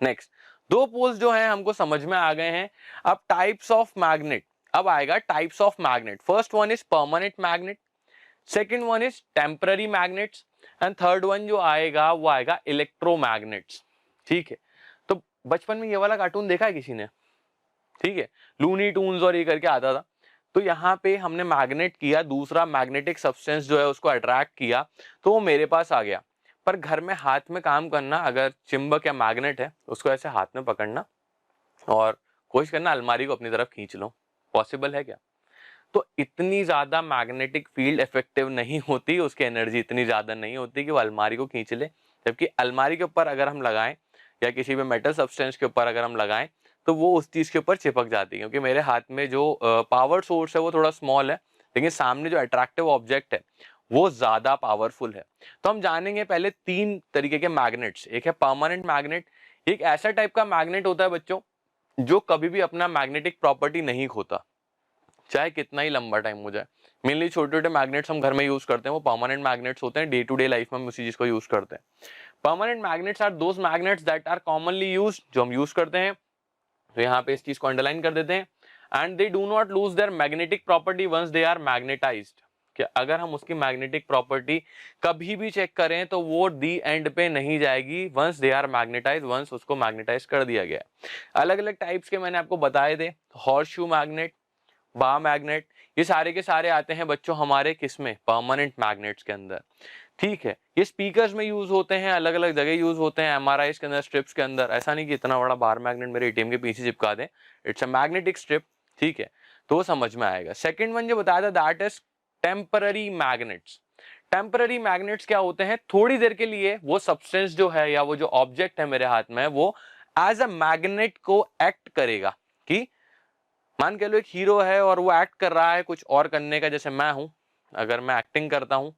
नेक्स्ट, दो पोल्स जो है हमको समझ में आ गए हैं। अब टाइप्स ऑफ मैग्नेट, अब आएगा types of magnet. First one is permanent magnet, second one is temporary magnets, and third one जो आएगा वो आएगा इलेक्ट्रोमैग्नेट्स, ठीक है। तो बचपन में ये वाला कार्टून देखा है किसी ने, ठीक है, लूनी टून्स और ये करके आता था। तो यहाँ पे हमने मैग्नेट किया, दूसरा मैग्नेटिक सब्सटेंस जो है उसको अट्रैक्ट किया, तो वो मेरे पास आ गया। पर घर में हाथ में काम करना, अगर चिंबक या मैग्नेट है उसको ऐसे हाथ में पकड़ना और कोशिश करना अलमारी को अपनी तरफ खींच लो, पॉसिबल है क्या? तो इतनी ज्यादा मैग्नेटिक फील्ड इफेक्टिव नहीं होती, उसकी एनर्जी इतनी ज्यादा नहीं होती कि वो अलमारी को खींच ले। जबकि अलमारी के ऊपर अगर हम लगाएं या किसी भी मेटल सब्सटेंस के ऊपर अगर हम लगाएं तो वो उस चीज के ऊपर चिपक जाती है, क्योंकि मेरे हाथ में जो पावर सोर्स है वो थोड़ा स्मॉल है, लेकिन सामने जो अट्रैक्टिव ऑब्जेक्ट है वो ज्यादा पावरफुल है। तो हम जानेंगे पहले तीन तरीके के मैग्नेट्स। एक है परमानेंट मैग्नेट, एक ऐसा टाइप का मैग्नेट होता है बच्चों जो कभी भी अपना मैग्नेटिक प्रॉपर्टी नहीं खोता, चाहे कितना ही लंबा टाइम हो जाए। मेनली छोटे छोटे मैग्नेट्स हम घर में यूज करते हैं, वो परमानेंट मैग्नेट्स होते हैं, डे टू डे लाइफ में हम उसी चीज को यूज करते हैं। Permanent magnets are those magnets that are commonly used, जो हम यूज करते हैं। तो यहाँ पे इस चीज को अंडरलाइन कर देते हैं, and they do not lose their magnetic property once they are magnetized. कि अगर हम उसकी मैग्नेटिक प्रॉपर्टी कभी भी चेक करें तो वो दी एंड पे नहीं जाएगी, once they are magnetize, once उसको मैग्नेटाइज कर दिया गया। अलग अलग टाइप्स के मैंने आपको बताए थे, हॉर्सशू मैग्नेट, बार मैग्नेट, ये सारे के सारे आते हैं बच्चों हमारे किसमें, परमानेंट मैग्नेट्स के अंदर, ठीक है। ये स्पीकर्स में यूज होते हैं, अलग अलग जगह यूज होते हैं, एमआरआई के अंदर, स्ट्रिप्स के अंदर। ऐसा नहीं कि इतना बड़ा बार मैग्नेट मेरे एटीएम के पीछे चिपका दें, इट्स अ मैग्नेटिक स्ट्रिप, ठीक है, तो वो समझ में आएगा। सेकंड वन जो बताया था that is temporary magnets. Temporary magnets क्या होते हैं, थोड़ी देर के लिए वो सब्सटेंस जो है या वो जो ऑब्जेक्ट है मेरे हाथ में वो एज अ मैग्नेट को एक्ट करेगा। कि मान के लो एक हीरो है और वो एक्ट कर रहा है कुछ और करने का, जैसे मैं हूं, अगर मैं एक्टिंग करता हूं,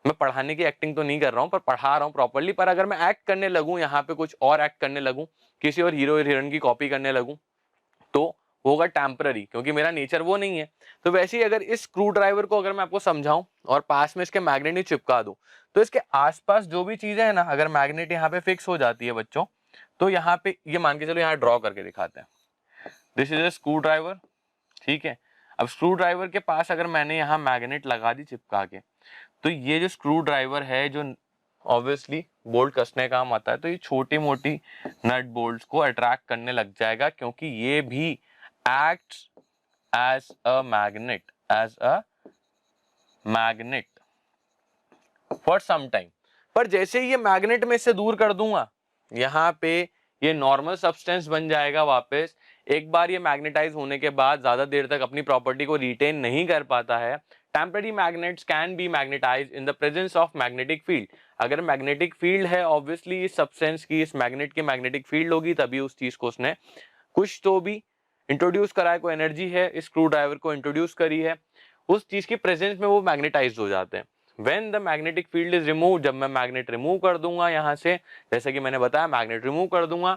मैं पढ़ाने की एक्टिंग तो नहीं कर रहा हूं पर पढ़ा रहा हूं प्रॉपर्ली, पर अगर मैं एक्ट करने लगूं, यहाँ पे कुछ और एक्ट करने लगूं, किसी और हीरो हीरोइन की कॉपी करने लगूं, तो होगा टेम्पररी, क्योंकि मेरा नेचर वो नहीं है। तो वैसे ही अगर इस स्क्रू ड्राइवर को अगर मैं आपको समझाऊं और पास में इसके मैग्नेट चिपका दूं, तो इसके आसपास जो भी चीजें है ना, अगर मैग्नेट यहाँ पे फिक्स हो जाती है बच्चों, तो यहाँ पे ये मान के चलो, यहाँ ड्रॉ करके दिखाते हैं। This is a screw driver, ठीक है। अब स्क्रू ड्राइवर के पास अगर मैंने यहाँ मैग्नेट लगा दी चिपका के, तो ये जो स्क्रू ड्राइवर है जो ऑब्वियसली बोल्ट कसने काम आता है, तो ये छोटी मोटी नट बोल्ट्स को अट्रैक्ट करने लग जाएगा, क्योंकि ये भी acts as a magnet for some time. पर जैसे ही ये मैग्नेट में इससे दूर कर दूंगा, यहाँ पे ये नॉर्मल सब्सटेंस बन जाएगा वापस। एक बार ये मैग्नेटाइज होने के बाद ज्यादा देर तक अपनी प्रॉपर्टी को रिटेन नहीं कर पाता है। Temporary magnets can be magnetised in the presence of magnetic field. अगर मैग्नेटिक फील्ड है, ऑब्वियसली इस सब्सटेंस की, इस मैग्नेट की मैग्नेटिक फील्ड होगी, तभी उस चीज को उसने कुछ तो भी इंट्रोड्यूस करा है, कोई एनर्जी है, इस स्क्रू ड्राइवर को इंट्रोड्यूस करी है, उस चीज की प्रेजेंस में वो मैग्नेटाइज हो जाते हैं। When the magnetic field is removed, जब मैं मैग्नेट रिमूव कर दूंगा यहाँ से, जैसे कि मैंने बताया मैग्नेट रिमूव कर दूंगा,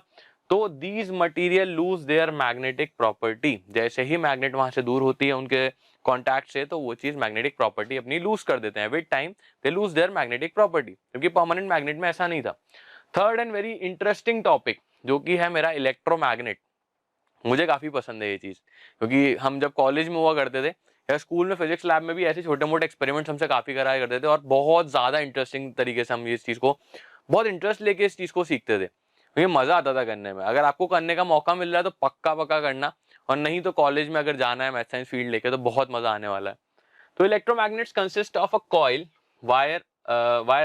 तो these material lose their magnetic property। जैसे ही मैग्नेट वहां से दूर होती है उनके कॉन्टैक्ट से, तो वो चीज मैग्नेटिक प्रॉपर्टी अपनी लूज कर देते हैं। With time they lose their magnetic property, क्योंकि परमानेंट मैग्नेट में ऐसा नहीं था। Third and very interesting topic जो कि है मेरा इलेक्ट्रोमैग्नेट। मुझे काफी पसंद है ये चीज, क्योंकि हम जब कॉलेज में हुआ करते थे या स्कूल में फिजिक्स लैब में भी ऐसे छोटे मोटे एक्सपेरिमेंट्स हमसे काफी कराया करते थे, और बहुत ज्यादा इंटरेस्टिंग तरीके से हम इस चीज को बहुत इंटरेस्ट लेके इस चीज को सीखते थे, क्योंकि मजा आता था करने में। अगर आपको करने का मौका मिल रहा है तो पक्का पक्का करना, और नहीं तो कॉलेज में अगर जाना है मैथ साइंस फील्ड लेके तो बहुत मजा आने वाला है। तो electromagnets consist of a coil wire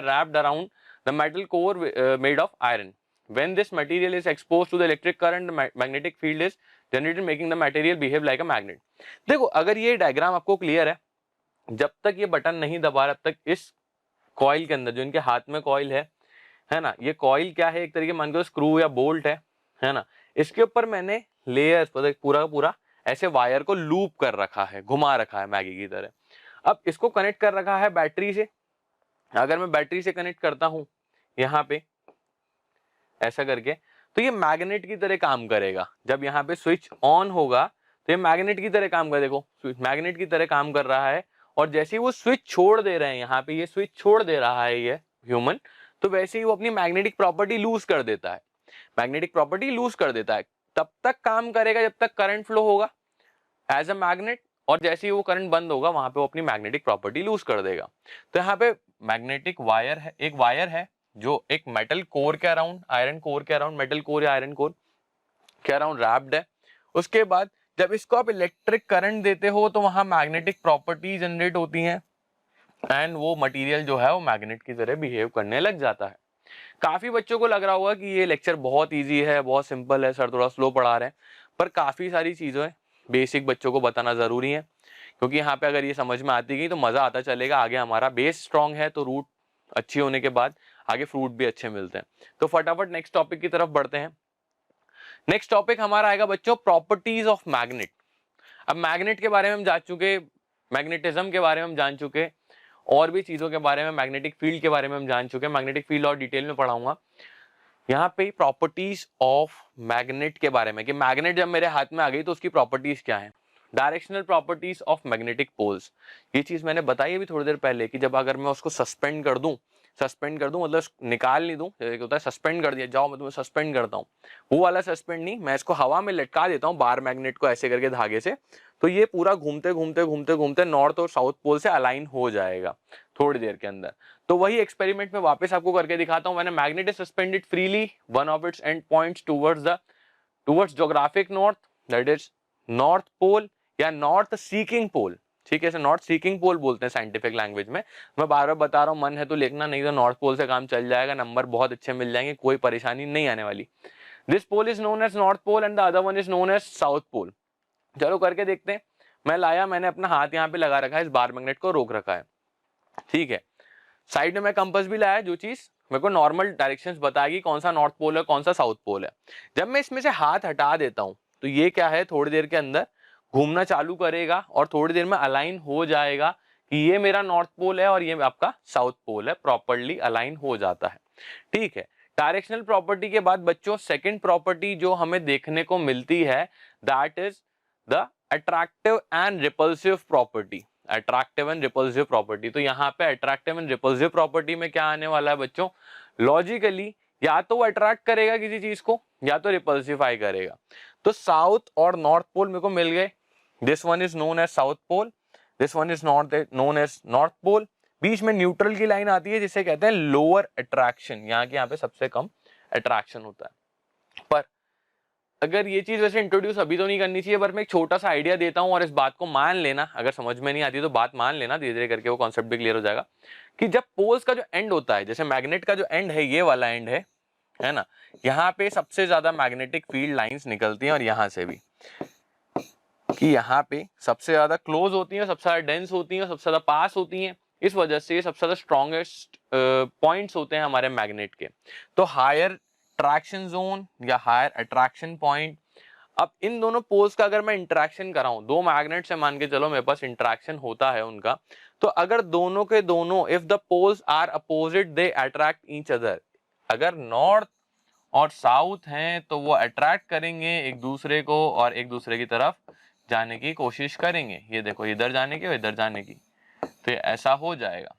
wrapped around the metal core made of iron. When this material is exposed to the electric current, the magnetic field is generated, making the material behave like a magnet। देखो, अगर ये diagram आपको clear है, जब तक ये button नहीं दबा तब तक इस कॉइल के अंदर, जो इनके हाथ में कॉइल है ना, ये कॉइल क्या है, एक तरीके मान के स्क्रू या बोल्ट है ना, इसके ऊपर मैंने लेयर्स पूरा पूरा ऐसे वायर को लूप कर रखा है, घुमा रखा है मैगी की तरह। अब इसको कनेक्ट कर रखा है बैटरी से। अगर मैं बैटरी से कनेक्ट करता हूं यहाँ पे ऐसा करके, तो ये मैग्नेट की तरह काम करेगा। जब यहाँ पे स्विच ऑन होगा तो ये मैग्नेट की तरह काम कर, देखो मैग्नेट की तरह काम कर रहा है। और जैसे ही वो स्विच छोड़ दे रहे हैं, यहाँ पे ये स्विच छोड़ दे रहा है ये ह्यूमन, तो वैसे ही वो अपनी मैग्नेटिक प्रॉपर्टी लूज कर देता है। मैग्नेटिक प्रॉपर्टी लूज कर देता है, तब तक काम करेगा जब तक करंट फ्लो होगा एज अ मैग्नेट, और जैसे ही वो करंट बंद होगा वहां पे वो अपनी मैग्नेटिक प्रॉपर्टी लूज कर देगा। तो यहाँ पे मैग्नेटिक वायर है, एक वायर है जो एक मेटल कोर के अराउंड, आयरन कोर के अराउंड, मेटल कोर या आयरन कोर के अराउंड रैप्ड है। उसके बाद जब इसको आप इलेक्ट्रिक करंट देते हो तो वहां मैग्नेटिक प्रॉपर्टी जनरेट होती हैं, एंड वो मटेरियल जो है वो मैग्नेट की तरह बिहेव करने लग जाता है। काफी बच्चों को लग रहा होगा कि ये लेक्चर बहुत इजी है, बहुत सिंपल है, सर थोड़ा स्लो पढ़ा रहे हैं, पर काफी सारी चीजें बेसिक बच्चों को बताना जरूरी है, क्योंकि यहाँ पे अगर ये समझ में आती गई तो मजा आता चलेगा। आगे हमारा बेस स्ट्रॉन्ग है तो रूट अच्छी होने के बाद आगे फ्रूट भी अच्छे मिलते हैं। तो फटाफट नेक्स्ट टॉपिक की तरफ बढ़ते हैं। नेक्स्ट टॉपिक हमारा आएगा बच्चों प्रॉपर्टीज ऑफ मैग्नेट। अब मैग्नेट के बारे में हम जान चुके, मैग्नेटिज्म के बारे में हम जान चुके, और भी चीजों के बारे में, मैग्नेटिक फील्ड के बारे में हम जान चुके। मैग्नेटिक फील्ड और डिटेल में पढ़ाऊंगा। यहाँ पे प्रॉपर्टीज ऑफ मैग्नेट के बारे में, कि मैग्नेट जब मेरे हाथ में आ गई तो उसकी प्रॉपर्टीज क्या है। Directional properties of magnetic poles, ये चीज मैंने बताई अभी थोड़ी देर पहले, कि जब अगर मैं उसको सस्पेंड कर दूं मतलब निकाल नहीं दूं, जैसे होता है सस्पेंड कर दिया, जाओ मैं तुम्हें सस्पेंड करता हूँ, वो वाला सस्पेंड नहीं, मैं इसको हवा में लटका देता हूँ बार मैग्नेट को ऐसे करके धागे से, तो ये पूरा घूमते घूमते घूमते घूमते नॉर्थ और साउथ पोल से अलाइन हो जाएगा थोड़ी देर के अंदर। तो वही एक्सपेरिमेंट में वापस आपको करके दिखाता हूँ। मैंने magnet is suspended freely, one of its end points towards geographic north, that is north pole या नॉर्थ सीकिंग पोल। ठीक है, इसे नॉर्थ सीकिंग पोल बोलते हैं साइंटिफिक लैंग्वेज में। मैं बार बार बता रहा हूँ, मन है तो लिखना, नहीं तो नॉर्थ पोल से काम चल जाएगा, नंबर बहुत अच्छे मिल जाएंगे, कोई परेशानी नहीं आने वाली। This pole is known as north pole and the other one is known as south pole. चलो करके देखते हैं। मैंने अपना हाथ यहाँ पे लगा रखा है, इस बार मैग्नेट को रोक रखा है। ठीक है, साइड में मैं कंपास भी लाया, जो चीज मेरे को नॉर्मल डायरेक्शंस बताएगी कौन सा नॉर्थ पोल है कौन सा साउथ पोल है। जब मैं इसमें से हाथ हटा देता हूं तो ये क्या है, थोड़ी देर के अंदर घूमना चालू करेगा और थोड़ी देर में अलाइन हो जाएगा कि ये मेरा नॉर्थ पोल है और ये आपका साउथ पोल है, प्रॉपर्ली अलाइन हो जाता है। ठीक है, डायरेक्शनल प्रॉपर्टी के बाद बच्चों सेकंड प्रॉपर्टी जो हमें देखने को मिलती है, that is the attractive and repulsive property. Attractive and repulsive property, तो यहाँ पे अट्रैक्टिव एंड रिपल्सिव प्रॉपर्टी में क्या आने वाला है बच्चों, लॉजिकली या तो वो अट्रैक्ट करेगा किसी चीज को या तो रिपल्सिफाई करेगा। तो साउथ और नॉर्थ पोल मेरे को मिल गए। This one is known as south pole, this one is known as north pole. बीच में न्यूट्रल की लाइन आती है जिसे कहते हैं लोअर अट्रैक्शन, यहाँ पे सबसे कम अट्रैक्शन होता है। पर अगर ये चीज वैसे इंट्रोड्यूस अभी तो नहीं करनी चाहिए, पर मैं एक छोटा सा आइडिया देता हूँ और इस बात को मान लेना, अगर समझ में नहीं आती तो बात मान लेना, धीरे धीरे करके वो कॉन्सेप्ट भी क्लियर हो जाएगा। कि जब पोल्स का जो एंड होता है, जैसे मैग्नेट का जो एंड है ये वाला एंड है ना, यहाँ पे सबसे ज्यादा मैग्नेटिक फील्ड लाइंस निकलती हैं और यहाँ से भी, कि यहाँ पे सबसे ज्यादा क्लोज होती हैं, सबसे ज्यादा डेंस होती हैं, सबसे ज्यादा पास होती हैं। इस वजह से ये सबसे ज्यादा स्ट्रॉन्गेस्ट पॉइंट्स होते हैं हमारे मैग्नेट के। तो हायर ट्रैक्शन जोन या हायर अट्रैक्शन पॉइंट। अब इन दोनों पोल्स का अगर मैं इंटरेक्शन कराऊं, दो मैग्नेट से मान के चलो मेरे पास इंटरेक्शन होता है उनका, तो अगर दोनों के दोनों if the poles are opposite they attract each other. अगर नॉर्थ और साउथ हैं तो वो अट्रैक्ट करेंगे एक दूसरे को और एक दूसरे की तरफ जाने की कोशिश करेंगे। ये देखो इधर जाने की और इधर जाने की, तो ये ऐसा हो जाएगा।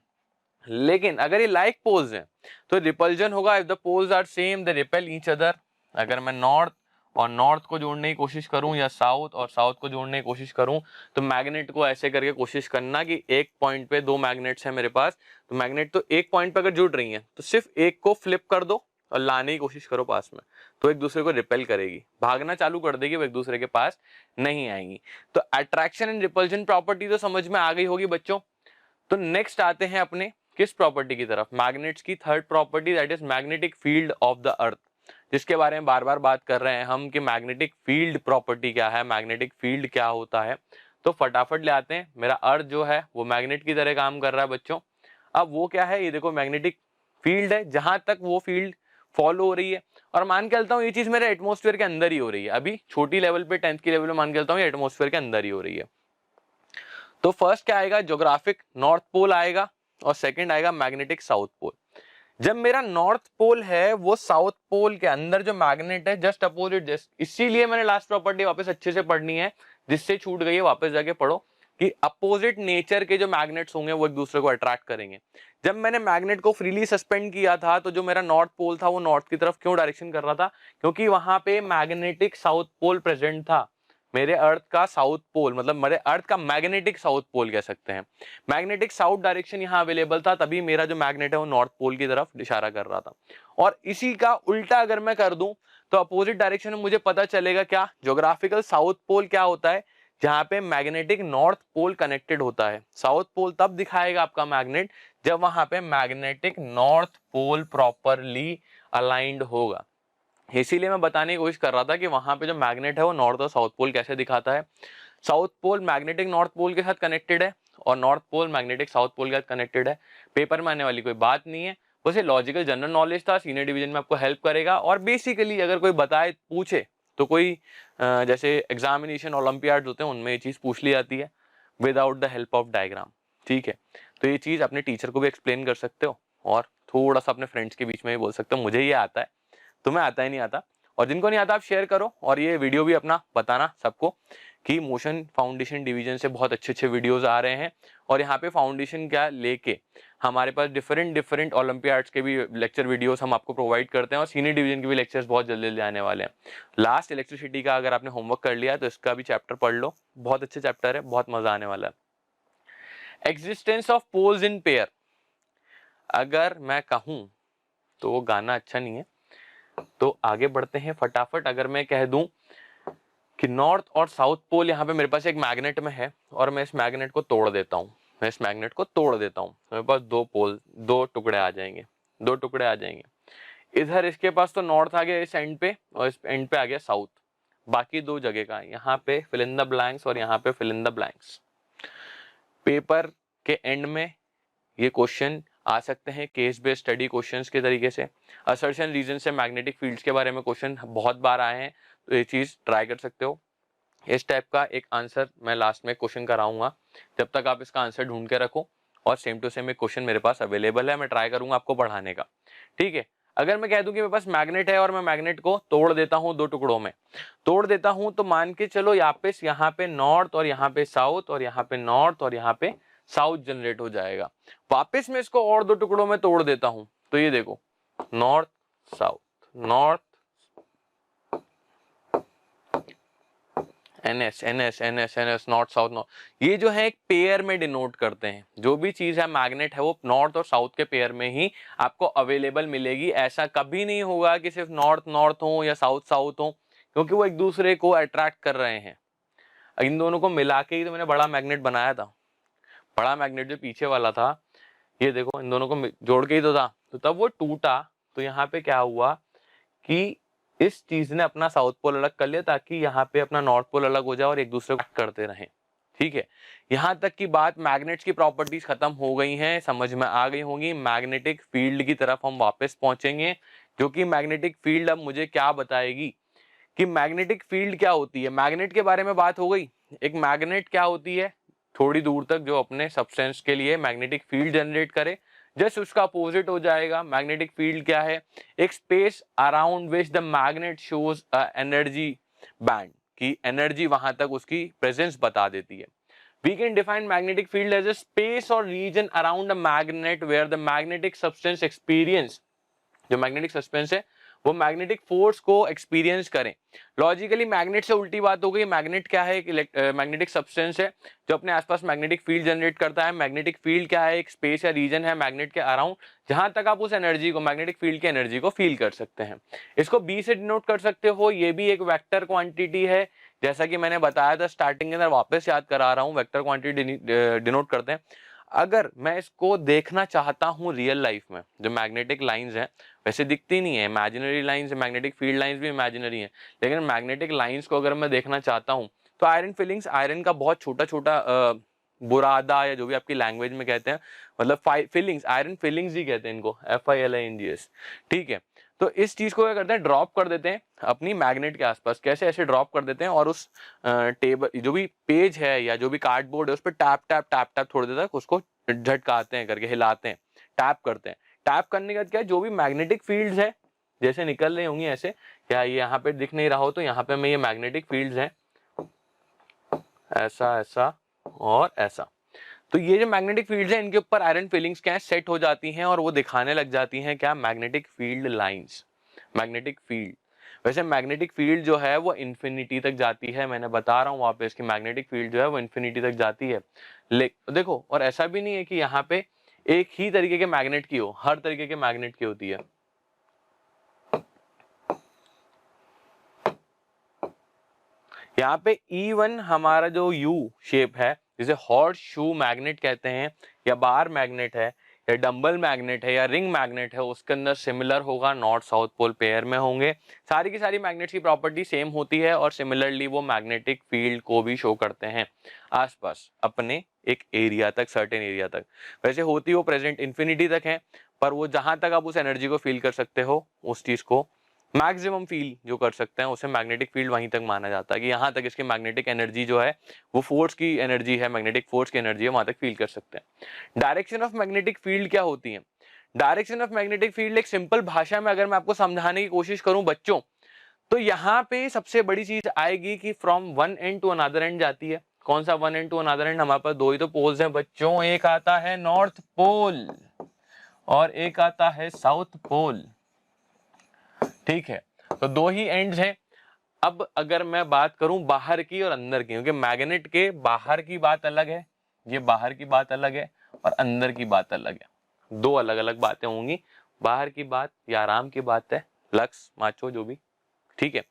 लेकिन अगर ये लाइक पोल्स हैं तो रिपल्जन होगा। If the poles are same they repel each other. अगर मैं नॉर्थ और नॉर्थ को जोड़ने की कोशिश करूं या साउथ और साउथ को जोड़ने की कोशिश करूं, तो मैग्नेट को ऐसे करके कोशिश करना कि एक पॉइंट पे दो मैग्नेट्स हैं मेरे पास, तो मैग्नेट तो एक पॉइंट पे अगर जुड़ रही हैं तो सिर्फ एक को फ्लिप कर दो और लाने की कोशिश करो पास में, तो एक दूसरे को रिपेल करेगी, भागना चालू कर देगी, वो एक दूसरे के पास नहीं आएंगी। तो अट्रैक्शन एंड रिपल्जन प्रॉपर्टी तो समझ में आ गई होगी बच्चों। तो नेक्स्ट आते हैं अपने किस प्रॉपर्टी की तरफ, मैग्नेट्स की third property, that is magnetic field of the अर्थ, जिसके बारे में बार बार बात कर रहे हैं हम कि मैग्नेटिक फील्ड प्रॉपर्टी क्या है, मैग्नेटिक फील्ड क्या होता है। तो फटाफट ले आते हैं। मेरा अर्थ जो है वो मैग्नेट की तरह काम कर रहा है बच्चों। अब वो क्या है, ये देखो मैग्नेटिक फील्ड है, जहां तक वो फील्ड फॉलो हो रही है, और मान के चलता हूँ ये चीज मेरे एटमोस्फेयर के अंदर ही हो रही है। अभी छोटी लेवल पे 10th की लेवल पे मान के चलता हूँ ये एटमोस्फेयर के अंदर ही हो रही है। तो फर्स्ट क्या आएगा, ज्योग्राफिक नॉर्थ पोल आएगा और सेकंड आएगा मैग्नेटिक साउथ पोल। जब मेरा नॉर्थ पोल है वो साउथ पोल के अंदर जो मैग्नेट है जस्ट अपोजिट, इसीलिए मैंने लास्ट प्रॉपर्टी वापस अच्छे से पढ़नी है, जिससे छूट गई है वापस जाके पढ़ो, कि अपोजिट नेचर के जो मैग्नेट्स होंगे वो एक दूसरे को अट्रैक्ट करेंगे। जब मैंने मैग्नेट को फ्रीली सस्पेंड किया था तो जो मेरा नॉर्थ पोल था वो नॉर्थ की तरफ क्यों डायरेक्शन कर रहा था, क्योंकि वहां पे मैग्नेटिक साउथ पोल प्रेजेंट था। मेरे अर्थ का साउथ पोल, मतलब मेरे अर्थ का मैग्नेटिक साउथ पोल कह सकते हैं, मैग्नेटिक साउथ डायरेक्शन यहाँ अवेलेबल था, तभी मेरा जो मैग्नेट है वो नॉर्थ पोल की तरफ इशारा कर रहा था। और इसी का उल्टा अगर मैं कर दूं तो अपोजिट डायरेक्शन में मुझे पता चलेगा क्या, ज्योग्राफिकल साउथ पोल क्या होता है, जहां पे मैग्नेटिक नॉर्थ पोल कनेक्टेड होता है। साउथ पोल तब दिखाएगा आपका मैग्नेट जब वहां पे magnetic north pole properly aligned होगा। इसीलिए मैं बताने की कोशिश कर रहा था कि वहां पे जो मैग्नेट है वो नॉर्थ और साउथ पोल कैसे दिखाता है। South pole magnetic north pole के साथ कनेक्टेड है और north pole magnetic south pole के साथ कनेक्टेड है। पेपर में आने वाली कोई बात नहीं है, बस ये लॉजिकल जनरल नॉलेज था, सीनियर डिवीजन में आपको हेल्प करेगा। और बेसिकली अगर कोई बताए पूछे तो कोई जैसे एग्जामिनेशन ओलंपियाड होते हैं उनमें ये चीज पूछ ली जाती है without the help of diagram, ठीक है। तो ये चीज अपने टीचर को भी एक्सप्लेन कर सकते हो और थोड़ा सा अपने फ्रेंड्स के बीच में भी बोल सकते हो मुझे ये आता है, तुम्हें आता ही नहीं आता। और जिनको नहीं आता आप शेयर करो, और ये वीडियो भी अपना बताना सबको कि मोशन फाउंडेशन डिवीजन से बहुत अच्छे अच्छे वीडियोस आ रहे हैं। और यहाँ पे फाउंडेशन क्या लेके हमारे पास डिफरेंट ओलंपियाड्स के भी लेक्चर वीडियोस हम आपको प्रोवाइड करते हैं, और सीनियर डिवीजन के भी लेक्चर्स बहुत जल्दी जल्दी आने वाले हैं। लास्ट इलेक्ट्रिसिटी का अगर आपने होमवर्क कर लिया तो इसका भी चैप्टर पढ़ लो, बहुत अच्छे चैप्टर है, बहुत मजा आने वाला है। Existence of poles in pair, अगर मैं कहूँ तो वो गाना अच्छा नहीं है, तो आगे बढ़ते हैं फटाफट। अगर मैं कह दूं कि नॉर्थ और साउथ पोल यहाँ पे मेरे पास एक मैग्नेट में है और मैं इस मैग्नेट को तोड़ देता हूँ, मैं इस मैग्नेट को तोड़ देता हूँ, मेरे पास दो पोल, दो टुकड़े आ जाएंगे, दो टुकड़े आ जाएंगे। इधर इसके पास तो नॉर्थ आ गया इस एंड पे और इस एंड पे आ गया साउथ, बाकी दो जगह का यहाँ पे फिल इन द ब्लैंक्स और यहाँ पे fill in the blanks. Paper के एंड में ये क्वेश्चन आ सकते हैं केस बेस्ड स्टडी क्वेश्चंस के तरीके से। असर्शन रीजन से मैग्नेटिक फील्ड्स के बारे में क्वेश्चन बहुत बार आए हैं, तो ये चीज ट्राई कर सकते हो। इस टाइप का एक आंसर मैं लास्ट में क्वेश्चन कराऊंगा, जब तक आप इसका आंसर ढूंढ के रखो। और सेम टू सेम एक क्वेश्चन मेरे पास अवेलेबल है, मैं ट्राई करूंगा आपको पढ़ाने का, ठीक है। अगर मैं कह दूं कि मेरे पास मैग्नेट है और मैं मैग्नेट को तोड़ देता हूं, दो टुकड़ों में तोड़ देता हूं, तो मान के चलो यहाँ पे नॉर्थ और यहाँ पे साउथ और यहाँ पे नॉर्थ और यहाँ पे साउथ जनरेट हो जाएगा। वापस मैं इसको और दो टुकड़ों में तोड़ देता हूं, तो ये देखो north south, north NS NS NS NS, north south north, ये जो है एक पेयर में डिनोट करते हैं। जो भी चीज है मैग्नेट है वो नॉर्थ और साउथ के पेयर में ही आपको अवेलेबल मिलेगी। ऐसा कभी नहीं होगा कि सिर्फ नॉर्थ नॉर्थ हो या साउथ साउथ हो, क्योंकि वो एक दूसरे को अट्रैक्ट कर रहे हैं। इन दोनों को मिला के ही तो मैंने बड़ा मैग्नेट बनाया था। बड़ा मैग्नेट जो पीछे वाला था, ये देखो इन दोनों को जोड़ के ही तो था, तो तब वो टूटा। तो यहाँ पे क्या हुआ कि इस चीज ने अपना साउथ पोल अलग कर लिया ताकि यहाँ पे अपना नॉर्थ पोल अलग हो जाए और एक दूसरे को करते रहें। ठीक है, यहाँ तक की बात मैग्नेट्स की प्रॉपर्टीज खत्म हो गई हैं, समझ में आ गई होंगी। मैग्नेटिक फील्ड की तरफ हम वापस पहुंचेंगे, जो कि मैग्नेटिक फील्ड अब मुझे क्या बताएगी कि मैग्नेटिक फील्ड क्या होती है। मैग्नेट के बारे में बात हो गई। एक मैग्नेट क्या होती है, थोड़ी दूर तक जो अपने सब्सटेंस के लिए मैग्नेटिक फील्ड जनरेट करे, जस्ट उसका अपोजिट हो जाएगा। मैग्नेटिक फील्ड क्या है, एक space around which the magnet shows energy band, की एनर्जी वहां तक उसकी प्रेजेंस बता देती है। We can define magnetic field as a space or region around a magnet where the magnetic substance experience, जो मैग्नेटिक सस्पेंस है वो मैग्नेटिक फोर्स को एक्सपीरियंस करें। लॉजिकली मैग्नेट से उल्टी बात हो गई। मैग्नेट क्या है, एक मैग्नेटिक सब्सटेंस है जो अपने आसपास मैग्नेटिक फील्ड जनरेट करता है। मैग्नेटिक फील्ड क्या है, एक स्पेस या रीजन है मैग्नेट के अराउंड जहां तक आप उस एनर्जी को, मैग्नेटिक फील्ड की एनर्जी को फील कर सकते हैं। इसको बी से डिनोट कर सकते हो। ये भी एक वेक्टर क्वांटिटी है, जैसा कि मैंने बताया था स्टार्टिंग के अंदर, वापस याद करा रहा हूं। वेक्टर क्वांटिटी डिनोट करते हैं। अगर मैं इसको देखना चाहता हूं रियल लाइफ में, जो मैग्नेटिक लाइंस हैं वैसे दिखती नहीं है, imaginary lines, magnetic field lines भी इमेजिनरी हैं, लेकिन मैग्नेटिक लाइंस को अगर मैं देखना चाहता हूं तो आयरन फिलिंग्स, आयरन का बहुत छोटा छोटा बुरादा या जो भी आपकी लैंग्वेज में कहते हैं, मतलब फिलिंग्स, आयरन फिलिंग्स ही कहते हैं इनको, FILINGS। ठीक है, तो इस चीज को क्या करते हैं, ड्रॉप कर देते हैं अपनी मैग्नेट के आसपास। कैसे, ऐसे ड्रॉप कर देते हैं और उस टेबल, जो भी पेज है या जो भी कार्डबोर्ड है, उस पर टैप टैप टैप टैप थोड़ी देर तक उसको झटकाते हैं, करके हिलाते हैं, टैप करते हैं। टैप करने के बाद क्या है, जो भी मैग्नेटिक फील्ड्स है जैसे निकल रही होंगी ऐसे, क्या ये यहाँ पे दिख नहीं रहा हो तो यहाँ पे मैं ये मैग्नेटिक फील्ड्स हैं ऐसा ऐसा और ऐसा, तो ये जो मैग्नेटिक फील्ड्स हैं इनके ऊपर आयरन फिलिंग्स क्या है, सेट हो जाती हैं और वो दिखाने लग जाती हैं क्या, magnetic field lines. Magnetic field, वैसे मैग्नेटिक फील्ड जो है वो इन्फिनिटी तक जाती है। मैंने बता रहा हूँ वापस कि मैग्नेटिक फील्ड जो है वो इन्फिनिटी तक जाती है। देखो, और ऐसा भी नहीं है कि यहाँ पे एक ही तरीके के मैग्नेट की हो, हर तरीके के मैग्नेट की होती है। यहाँ पे E1 हमारा जो U शेप है, जिसे हॉर्स शू मैग्नेट कहते हैं, या बार मैग्नेट है, या डंबल मैग्नेट है, या रिंग मैग्नेट है, उसके अंदर सिमिलर होगा, नॉर्थ साउथ पोल पेयर में होंगे। सारी की सारी मैग्नेट्स की प्रॉपर्टी सेम होती है और सिमिलरली वो मैग्नेटिक फील्ड को भी शो करते हैं आसपास अपने एक एरिया तक, सर्टेन एरिया तक। वैसे होती वो प्रेजेंट इन्फिनिटी तक है, पर वो जहां तक आप उस एनर्जी को फील कर सकते हो, उस चीज को मैक्सिमम फील जो कर सकते हैं, उसे मैग्नेटिक फील्ड वहीं तक माना जाता है कि यहाँ तक इसकी मैग्नेटिक एनर्जी जो है वो फोर्स की एनर्जी है, मैग्नेटिक फोर्स की एनर्जी है, वहां तक फील कर सकते हैं। डायरेक्शन ऑफ मैग्नेटिक फील्ड क्या होती है, डायरेक्शन ऑफ मैग्नेटिक फील्ड एक सिंपल भाषा में अगर मैं आपको समझाने की कोशिश करूं बच्चों, तो यहाँ पे सबसे बड़ी चीज आएगी कि from one end to another end जाती है। कौन सा one end to another end, हमारे पास दो ही तो पोल्स हैं बच्चों, एक आता है नॉर्थ पोल और एक आता है साउथ पोल। ठीक है, तो दो ही एंड्स हैं। अब अगर मैं बात करूं बाहर की और अंदर की, क्योंकि मैग्नेट के बाहर की बात अलग है, ये बाहर की बात अलग है और अंदर की बात अलग है, दो अलग अलग बातें होंगी। बाहर की बात या आराम की बात है, लक्स माचो जो भी, ठीक है।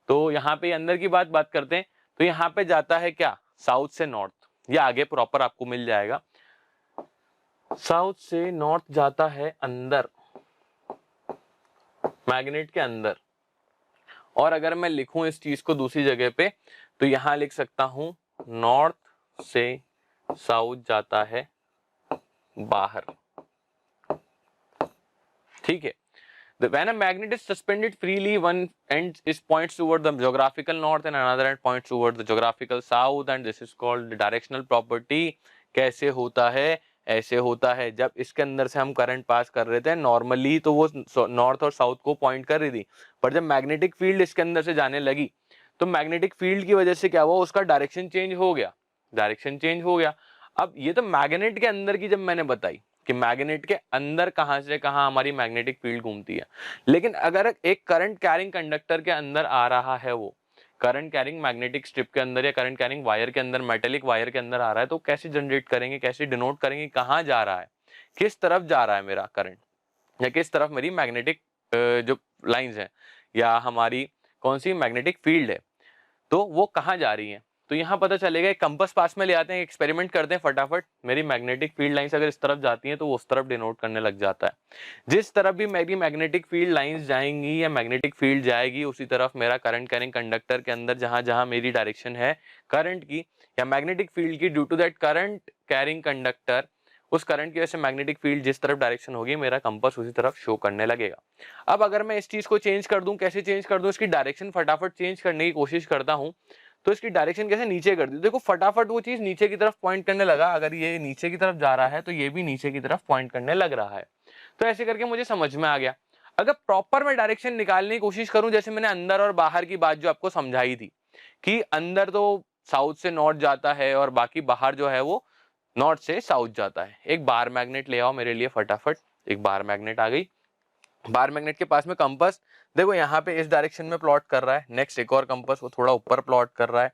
तो यहाँ पे अंदर की बात करते हैं, तो यहाँ पे जाता है क्या, साउथ से नॉर्थ, ये आगे प्रॉपर आपको मिल जाएगा। साउथ से नॉर्थ जाता है अंदर, मैग्नेट के अंदर। और अगर मैं लिखूं इस चीज को दूसरी जगह पे, तो यहां लिख सकता हूं नॉर्थ से साउथ जाता है बाहर। ठीक है, when a magnet is suspended freely, one end is points toward the geographical north and another end points toward the geographical south, and this is called the directional property। कैसे होता है, ऐसे होता है, जब इसके अंदर से हम करंट पास कर रहे थे नॉर्मली तो वो नॉर्थ और साउथ को पॉइंट कर रही थी, पर जब मैग्नेटिक फील्ड इसके अंदर से जाने लगी तो मैग्नेटिक फील्ड की वजह से क्या हुआ, उसका डायरेक्शन चेंज हो गया, डायरेक्शन चेंज हो गया। अब ये तो मैग्नेट के अंदर की जब मैंने बताई कि मैग्नेट के अंदर कहां से कहां हमारी मैग्नेटिक फील्ड घूमती है। लेकिन अगर एक करंट कैरिंग कंडक्टर के अंदर आ रहा है, वो करंट कैरिंग मैग्नेटिक स्ट्रिप के अंदर या करंट कैरिंग वायर के अंदर, मेटेलिक वायर के अंदर आ रहा है, तो कैसे जनरेट करेंगे, कैसे डिनोट करेंगे कहां जा रहा है, किस तरफ जा रहा है मेरा करंट, या किस तरफ मेरी मैग्नेटिक जो लाइंस है या हमारी कौन सी मैग्नेटिक फील्ड है, तो वो कहाँ जा रही है। तो यहाँ पता चलेगा। एक कंपास पास में ले आते हैं, एक्सपेरिमेंट करते हैं फटाफट। मेरी मैग्नेटिक फील्ड लाइंस अगर इस तरफ जाती हैं तो वो उस तरफ डिनोट करने लग जाता है। जिस तरफ भी मेरी मैग्नेटिक फील्ड लाइंस जाएंगी या मैग्नेटिक फील्ड जाएगी, उसी तरफ मेरा करंट कैरिंग कंडक्टर के अंदर जहां जहां मेरी डायरेक्शन है करंट की या मैग्नेटिक फील्ड की, due to that current carrying conductor, उस करंट की वजह से मैग्नेटिक फील्ड जिस तरफ डायरेक्शन होगी मेरा कंपास उसी तरफ शो करने लगेगा। अब अगर मैं इस चीज को चेंज कर दूं, कैसे चेंज कर दूं, इसकी डायरेक्शन फटाफट चेंज करने की कोशिश करता हूं। तो इसकी डायरेक्शन कैसे नीचे कर दी, देखो फटाफट वो चीज नीचे की तरफ पॉइंट करने लगा। अगर ये नीचे की तरफ जा रहा है तो ये भी नीचे की तरफ पॉइंट करने लग रहा है। तो ऐसे करके मुझे समझ में आ गया। अगर प्रॉपर मैं डायरेक्शन निकालने की कोशिश करूं, जैसे मैंने अंदर और बाहर की बात जो आपको समझाई थी कि अंदर तो साउथ से नॉर्थ जाता है और बाकी बाहर जो है वो नॉर्थ से साउथ जाता है। एक बार मैग्नेट ले आओ मेरे लिए फटाफट। एक बार मैग्नेट आ गई। बार मैग्नेट के पास में कंपास देखो यहाँ पे इस डायरेक्शन में प्लॉट कर रहा है। नेक्स्ट एक और कंपास, वो थोड़ा ऊपर प्लॉट कर रहा है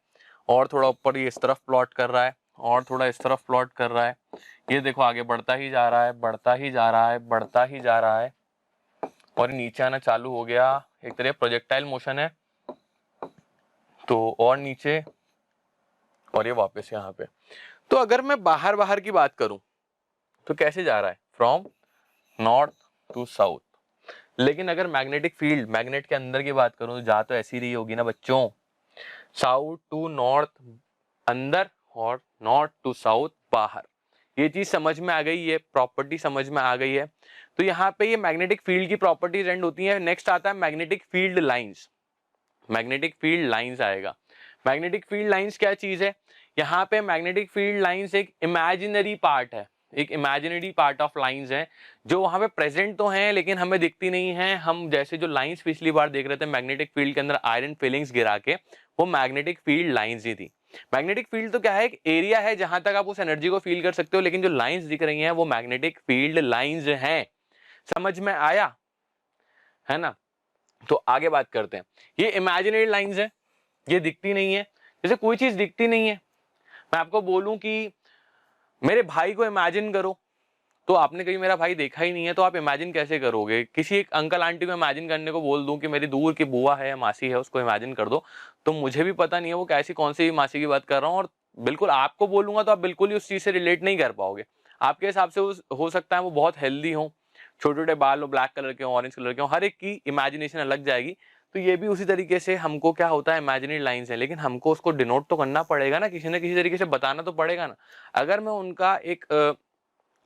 और थोड़ा ऊपर ये इस तरफ प्लॉट कर रहा है और थोड़ा इस तरफ प्लॉट कर रहा है। ये देखो आगे बढ़ता ही जा रहा है, बढ़ता ही जा रहा है, बढ़ता ही जा रहा है और नीचे आना चालू हो गया। एक तरह प्रोजेक्टाइल मोशन है, तो और नीचे और ये वापस यहाँ पे। तो अगर मैं बाहर बाहर की बात करूं तो कैसे जा रहा है, फ्रॉम नॉर्थ टू साउथ। लेकिन अगर मैग्नेटिक फील्ड मैग्नेट के अंदर की बात करूं तो जा तो ऐसी रही होगी ना बच्चों, साउथ टू नॉर्थ अंदर और नॉर्थ टू साउथ बाहर। ये चीज समझ में आ गई, ये प्रॉपर्टी समझ में आ गई है। तो यहाँ पे ये मैग्नेटिक फील्ड की प्रॉपर्टीज एंड होती है। नेक्स्ट आता है magnetic field lines. Magnetic field lines आएगा। मैग्नेटिक फील्ड लाइंस क्या चीज है, यहाँ पे मैग्नेटिक फील्ड लाइंस एक इमेजिनरी पार्ट है, एक इमेजिनरी पार्ट ऑफ लाइंस है जो वहां पे प्रेजेंट तो हैं लेकिन हमें दिखती नहीं है। हम जैसे जो लाइंस पिछली बार देख रहे थे मैग्नेटिक फील्ड के अंदर आयरन फिलिंग्स गिरा के, वो मैग्नेटिक फील्ड लाइंस ही थी। मैग्नेटिक फील्ड तो क्या है, एक एरिया है जहां तक आप उस एनर्जी को फील कर सकते हो, लेकिन जो लाइंस दिख रही हैं वो मैग्नेटिक फील्ड लाइंस हैं। समझ में आया है ना। तो आगे बात करते हैं। ये इमेजिनरी लाइंस है, ये दिखती नहीं है। जैसे कोई चीज दिखती नहीं है, मैं आपको बोलूं कि मेरे भाई को इमेजिन करो, तो आपने कहीं मेरा भाई देखा ही नहीं है, तो आप इमेजिन कैसे करोगे। किसी एक अंकल आंटी को इमेजिन करने को बोल दूं कि मेरी दूर की बुआ है या मासी है, उसको इमेजिन कर दो, तो मुझे भी पता नहीं है वो कैसी कौन सी मासी की बात कर रहा हूँ। और बिल्कुल आपको बोलूंगा तो आप बिल्कुल ही उस चीज से रिलेट नहीं कर पाओगे। आपके हिसाब से हो सकता है वो बहुत हेल्दी हो, छोटे छोटे बाल हो, ब्लैक कलर के हो, ऑरेंज कलर के हो, हर एक की इमेजिनेशन अलग जाएगी। तो ये भी उसी तरीके से हमको क्या होता है, इमेजिनरी लाइंस है, लेकिन हमको उसको डिनोट तो करना पड़ेगा ना, किसी न किसी तरीके से बताना तो पड़ेगा ना। अगर मैं उनका एक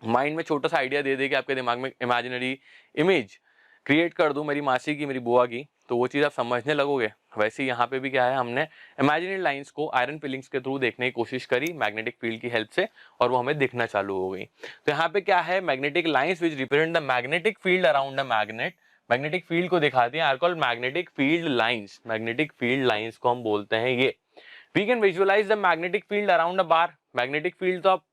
माइंड में छोटा सा आइडिया दे दे कि आपके दिमाग में इमेजिनरी इमेज क्रिएट कर दूं मेरी मासी की, मेरी बुआ की, तो वो चीज़ आप समझने लगोगे। वैसे यहाँ पे भी क्या है, हमने इमेजिनरी लाइंस को आयरन फिलिंग्स के थ्रू देखने की कोशिश करी मैग्नेटिक फील्ड की हेल्प से, और वो हमें दिखना चालू हो गई। तो यहाँ पे क्या है, magnetic lines which represent the magnetic field around the magnet, magnetic field को दिखाती हैं, are called magnetic field lines. Magnetic field lines को हम बोलते हैं ये। We can visualize the magnetic field around a bar. Magnetic field तो आप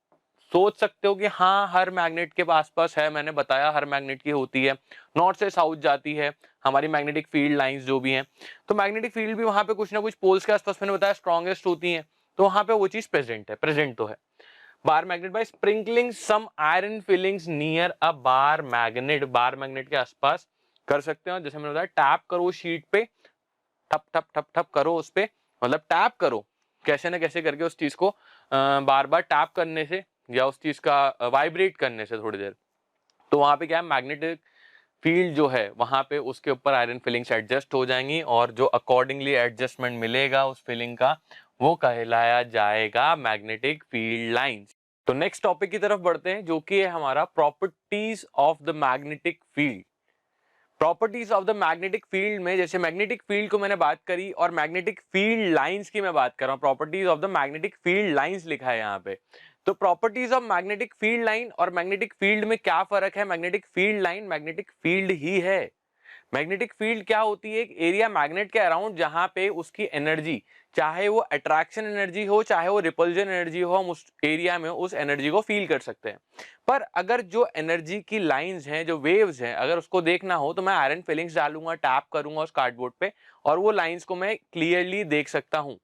सोच सकते हो कि हाँ हर मैग्नेट के आसपास है, मैंने बताया हर मैग्नेट की होती है, नॉर्थ से साउथ जाती है हमारी मैग्नेटिक फील्ड लाइंस जो भी हैं। तो मैग्नेटिक फील्ड भी वहां पे कुछ ना कुछ पोल्स के आसपास मैंने बताया स्ट्रॉन्गेस्ट होती हैं, तो वहां पे वो चीज प्रेजेंट है, प्रेजेंट तो है। Bar magnet by sprinkling some iron filings near a bar magnet, bar magnet के आसपास कर सकते हो। जैसे मैंने बताया टैप करो शीट पे, ठप ठप ठप ठप करो उस पे, मतलब टैप करो कैसे ना कैसे करके उस चीज को बार बार टैप करने से या उस चीज का वाइब्रेट करने से थोड़ी देर, तो वहां पे क्या है, मैग्नेटिक फील्ड जो है वहां पे उसके ऊपर आयरन फिलिंग्स एडजस्ट हो जाएंगी, और जो अकॉर्डिंगली एडजस्टमेंट मिलेगा उस फिलिंग का वो कहलाया जाएगा मैग्नेटिक फील्ड लाइंस। तो नेक्स्ट टॉपिक की तरफ बढ़ते हैं, जो कि है हमारा properties of the magnetic field. Properties of the magnetic field में जैसे मैग्नेटिक फील्ड को मैंने बात करी और मैग्नेटिक फील्ड लाइंस की मैं बात कर रहा हूं। Properties of the magnetic field lines लिखा है यहाँ पे। तो properties of magnetic field line और मैग्नेटिक फील्ड में क्या फर्क है, magnetic field line magnetic field ही है। मैग्नेटिक फील्ड क्या होती है? एक एरिया मैग्नेट के अराउंड जहां पे उसकी एनर्जी, चाहे वो अट्रैक्शन एनर्जी हो चाहे वो रिपल्जन एनर्जी हो, हम उस एरिया में उस एनर्जी को फील कर सकते हैं। पर अगर जो एनर्जी की लाइंस हैं, जो वेव्स हैं, अगर उसको देखना हो तो मैं आयरन फिलिंग्स डालूंगा, टैप करूंगा उस कार्डबोर्ड पे और वो लाइंस को मैं क्लियरली देख सकता हूं।